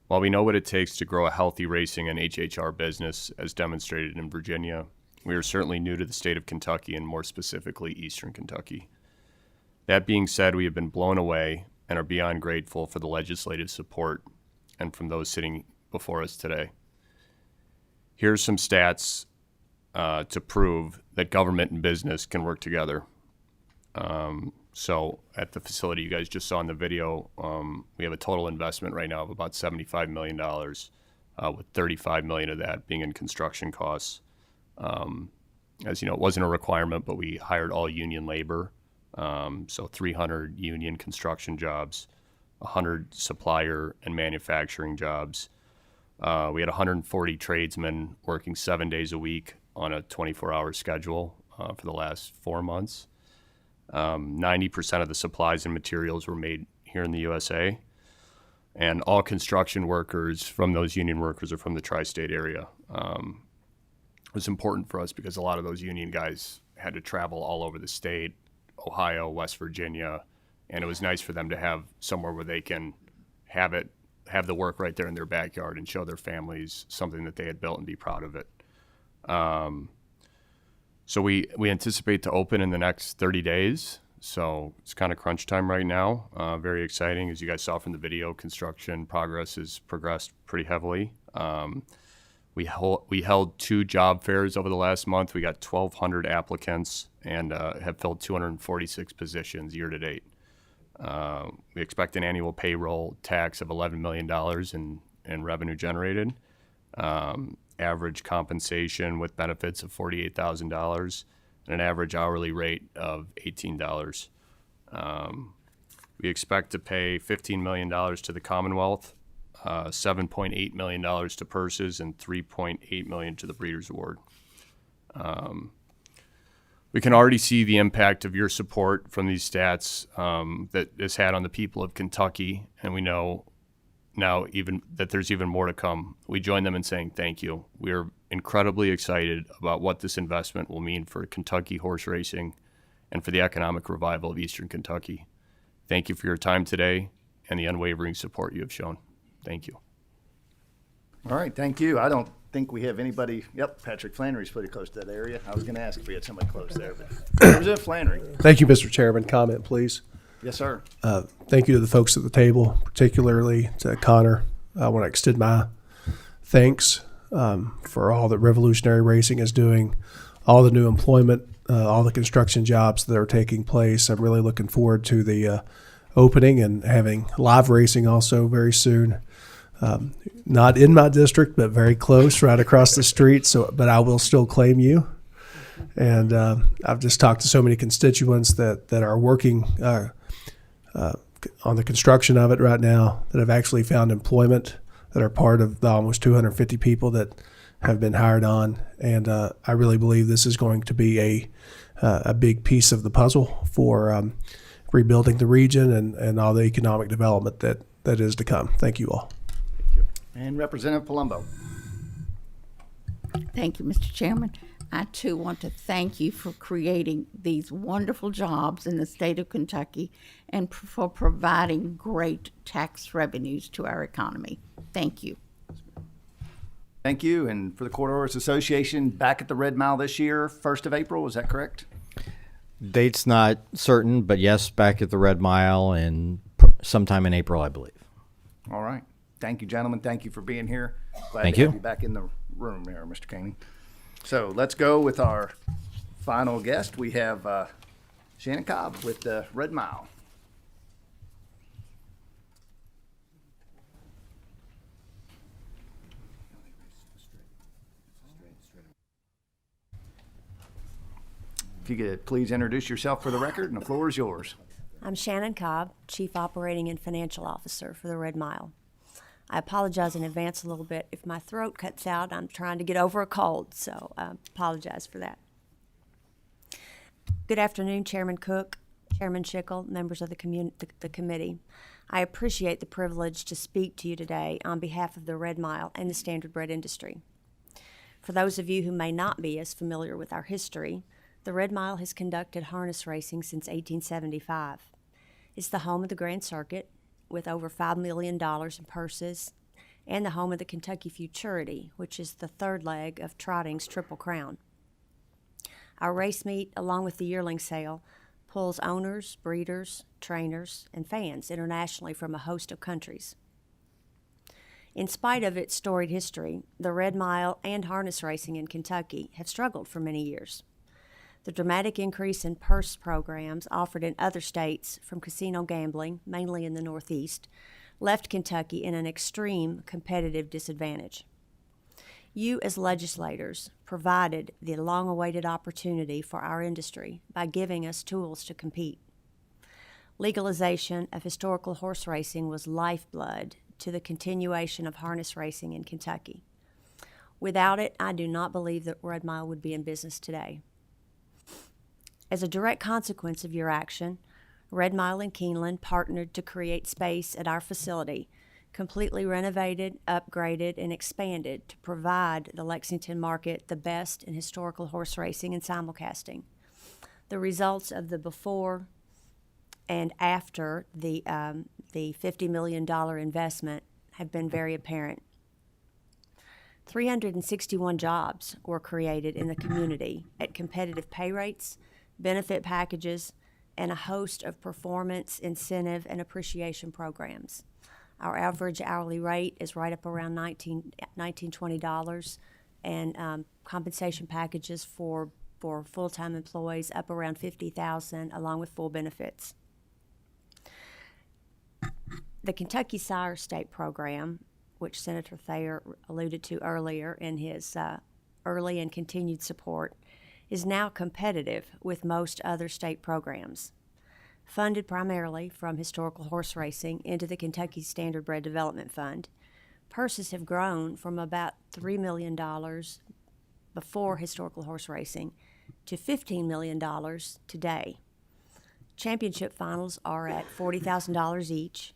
While we know what it takes to grow a healthy racing and HHR business, as demonstrated in Virginia, we are certainly new to the state of Kentucky, and more specifically, Eastern Kentucky. That being said, we have been blown away and are beyond grateful for the legislative support and from those sitting before us today. Here's some stats to prove that government and business can work together. So at the facility you guys just saw in the video, we have a total investment right now of about $75 million, with $35 million of that being in construction costs. As you know, it wasn't a requirement, but we hired all union labor. So 300 union construction jobs, 100 supplier and manufacturing jobs. We had 140 tradesmen working 7 days a week on a 24-hour schedule for the last 4 months. 90% of the supplies and materials were made here in the USA, and all construction workers from those union workers are from the tri-state area. It was important for us because a lot of those union guys had to travel all over the state, Ohio, West Virginia, and it was nice for them to have somewhere where they can have have the work right there in their backyard and show their families something that they had built and be proud of it. So we anticipate to open in the next 30 days. So it's kind of crunch time right now. Very exciting. As you guys saw from the video, construction progress has progressed pretty heavily. We held 2 job fairs over the last month. We got 1,200 applicants and have filled 246 positions year to date. We expect an annual payroll tax of $11 million in revenue generated. Average compensation with benefits of $48,000 and an average hourly rate of $18. We expect to pay $15 million to the Commonwealth, $7.8 million to purses, and $3.8 million to the Breeders' Award. We can already see the impact of your support from these stats that this had on the people of Kentucky, and we know now even that there's even more to come. We join them in saying thank you. We are incredibly excited about what this investment will mean for Kentucky horse racing and for the economic revival of Eastern Kentucky. Thank you for your time today and the unwavering support you have shown. Thank you. All right, thank you. I don't think we have anybody. Yep, Patrick Flannery's pretty close to that area. I was going to ask if we had somebody close there, but Representative Flannery. Thank you, Mr. Chairman. Comment, please. Yes, sir. Thank you to the folks at the table, particularly to Connor. I want to extend my thanks for all that Revolutionary Racing is doing, all the new employment, all the construction jobs that are taking place. I'm really looking forward to the opening and having live racing also very soon. Not in my district, but very close, right across the street. But I will still claim you. And I've just talked to so many constituents that are working on the construction of it right now, that have actually found employment, that are part of the almost 250 people that have been hired on. And I really believe this is going to be a big piece of the puzzle for rebuilding the region and all the economic development that is to come. Thank you all. And Representative Palumbo. Thank you, Mr. Chairman. I, too, want to thank you for creating these wonderful jobs in the state of Kentucky and for providing great tax revenues to our economy. Thank you. Thank you. And for the Quarter Horse Association, back at the Red Mile this year, 1st of April, is that correct? Date's not certain, but yes, back at the Red Mile and sometime in April, I believe. All right. Thank you, gentlemen. Thank you for being here. Glad Thank to you. have you back in the room here, Mr. Caney. So let's go with our final guest. We have Shannon Cobb with the Red Mile. If you could please introduce yourself for the record, and the floor is yours. I'm Shannon Cobb, Chief Operating and Financial Officer for the Red Mile. I apologize in advance a little bit if my throat cuts out. I'm trying to get over a cold, so I apologize for that. Good afternoon, Chairman Cook, Chairman Schickel, members of the committee. I appreciate the privilege to speak to you today on behalf of the Red Mile and the standardbred industry. For those of you who may not be as familiar with our history, the Red Mile has conducted harness racing since 1875. It's the home of the Grand Circuit, with over $5 million in purses, and the home of the Kentucky Futurity, which is the third leg of trotting's Triple Crown. Our race meet, along with the yearling sale, pulls owners, breeders, trainers, and fans internationally from a host of countries. In spite of its storied history, the Red Mile and harness racing in Kentucky have struggled for many years. The dramatic increase in purse programs offered in other states from casino gambling, mainly in the Northeast, left Kentucky in an extreme competitive disadvantage. You, as legislators, provided the long-awaited opportunity for our industry by giving us tools to compete. Legalization of historical horse racing was lifeblood to the continuation of harness racing in Kentucky. Without it, I do not believe that Red Mile would be in business today. As a direct consequence of your action, Red Mile and Keeneland partnered to create space at our facility, completely renovated, upgraded, and expanded to provide the Lexington market the best in historical horse racing and simulcasting. The results of the before and after the $50 million investment have been very apparent. 361 jobs were created in the community at competitive pay rates, benefit packages, and a host of performance, incentive, and appreciation programs. Our average hourly rate is right up around $20, and compensation packages for full-time employees up around $50,000, along with full benefits. The Kentucky Sire State Program, which Senator Thayer alluded to earlier in his early and continued support, is now competitive with most other state programs. Funded primarily from historical horse racing into the Kentucky Standardbred Development Fund, purses have grown from about $3 million before historical horse racing to $15 million today. Championship finals are at $40,000 each,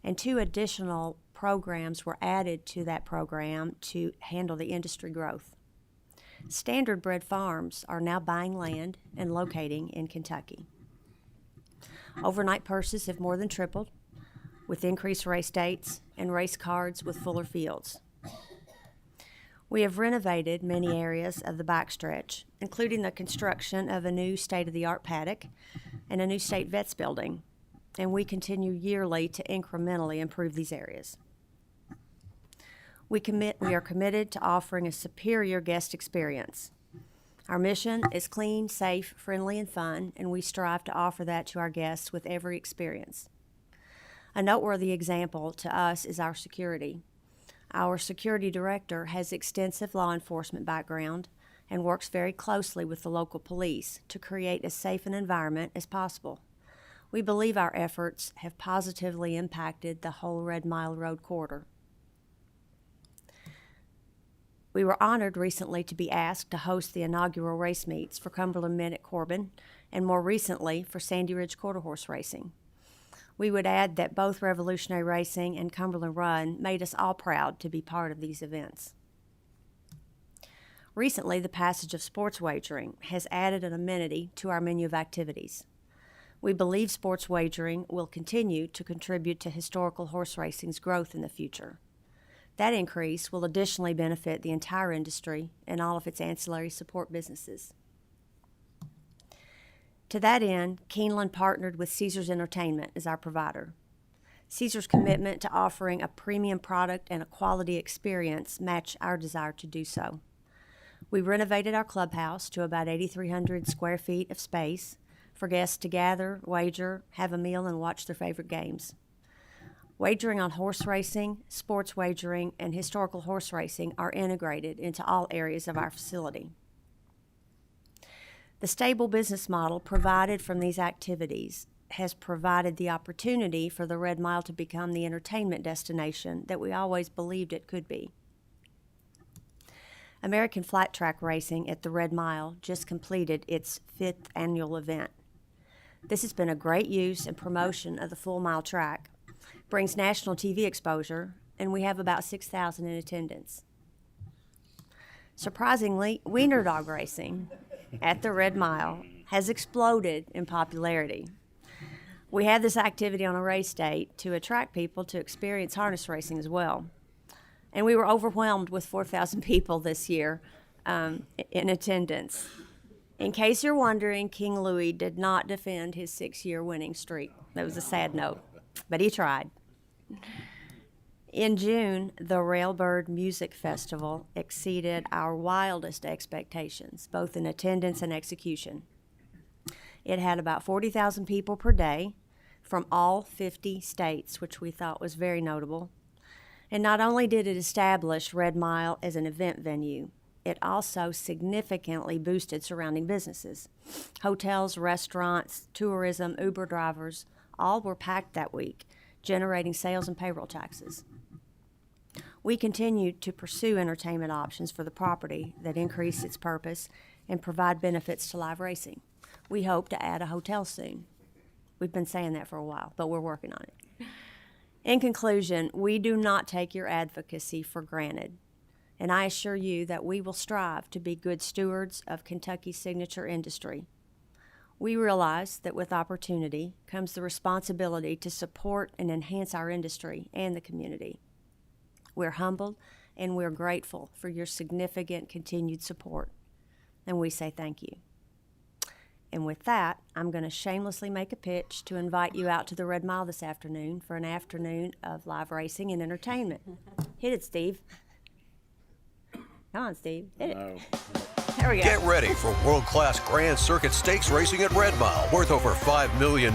and 2 additional programs were added to that program to handle the industry growth. Standardbred farms are now buying land and locating in Kentucky. Overnight purses have more than tripled, with increased race dates and race cards with fuller fields. We have renovated many areas of the backstretch, including the construction of a new state-of-the-art paddock and a new state vets building, and we continue yearly to incrementally improve these areas. We are committed to offering a superior guest experience. Our mission is clean, safe, friendly, and fun, and we strive to offer that to our guests with every experience. A noteworthy example to us is our security. Our security director has extensive law enforcement background and works very closely with the local police to create as safe an environment as possible. We believe our efforts have positively impacted the whole Red Mile Road corridor. We were honored recently to be asked to host the inaugural race meets for Cumberland Men at Corbin, and more recently for Sandy Ridge Quarter Horse Racing. We would add that both Revolutionary Racing and Cumberland Run made us all proud to be part of these events. Recently, the passage of sports wagering has added an amenity to our menu of activities. We believe sports wagering will continue to contribute to historical horse racing's growth in the future. That increase will additionally benefit the entire industry and all of its ancillary support businesses. To that end, Keeneland partnered with Caesars Entertainment as our provider. Caesars' commitment to offering a premium product and a quality experience match our desire to do so. We renovated our clubhouse to about 8,300 square feet of space for guests to gather, wager, have a meal, and watch their favorite games. Wagering on horse racing, sports wagering, and historical horse racing are integrated into all areas of our facility. The stable business model provided from these activities has provided the opportunity for the Red Mile to become the entertainment destination that we always believed it could be. American Flat Track Racing at the Red Mile just completed its 5th annual event. This has been a great use and promotion of the full mile track, brings national TV exposure, and we have about 6,000 in attendance. Surprisingly, wiener dog racing at the Red Mile has exploded in popularity. We have this activity on a race date to attract people to experience harness racing as well. And we were overwhelmed with 4,000 people this year in attendance. In case you're wondering, King Louis did not defend his 6-year winning streak. That was a sad note, but he tried. In June, the Railbird Music Festival exceeded our wildest expectations, both in attendance and execution. It had about 40,000 people per day from all 50 states, which we thought was very notable. And not only did it establish Red Mile as an event venue, it also significantly boosted surrounding businesses. Hotels, restaurants, tourism, Uber drivers, all were packed that week, generating sales and payroll taxes. We continue to pursue entertainment options for the property that increase its purpose and provide benefits to live racing. We hope to add a hotel soon. We've been saying that for a while, but we're working on it. In conclusion, we do not take your advocacy for granted, and I assure you that we will strive to be good stewards of Kentucky's signature industry. We realize that with opportunity comes the responsibility to support and enhance our industry and the community. We're humbled and we're grateful for your significant continued support. And we say thank you. And with that, I'm going to shamelessly make a pitch to invite you out to the Red Mile this afternoon for an afternoon of live racing and entertainment. Hit it, Steve. Come on, Steve. Hit it. There we go. Get ready for world-class Grand Circuit Stakes racing at Red Mile, worth over $5 million.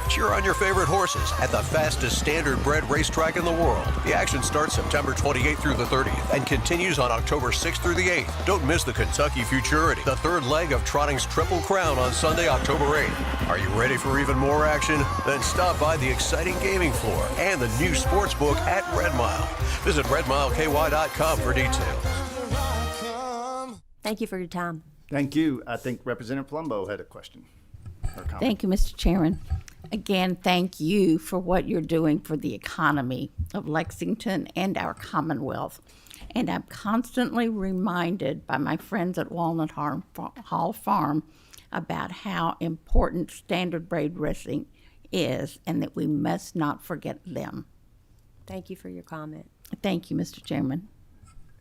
Cheer on your favorite horses at the fastest standard-bred racetrack in the world. The action starts September 28th through the 30th and continues on October 6th through the 8th. Don't miss the Kentucky Futurity, the third leg of trotting's Triple Crown on Sunday, October 8th. Are you ready for even more action? Then stop by the exciting gaming floor and the new sports book at Red Mile. Visit redmileky.com for details. Thank you for your time. Thank you. I think Representative Palumbo had a question or comment. Thank you, Mr. Chairman. Again, thank you for what you're doing for the economy of Lexington and our Commonwealth. And I'm constantly reminded by my friends at Walnut Hall Farm about how important standard-bred racing is and that we must not forget them. Thank you for your comment. Thank you, Mr. Chairman.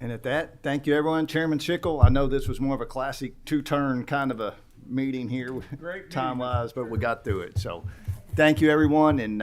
And at that, thank you, everyone. Chairman Schickel, I know this was more of a classic two-turn kind of a meeting here, time-wise, but we got through it. So thank you, everyone, and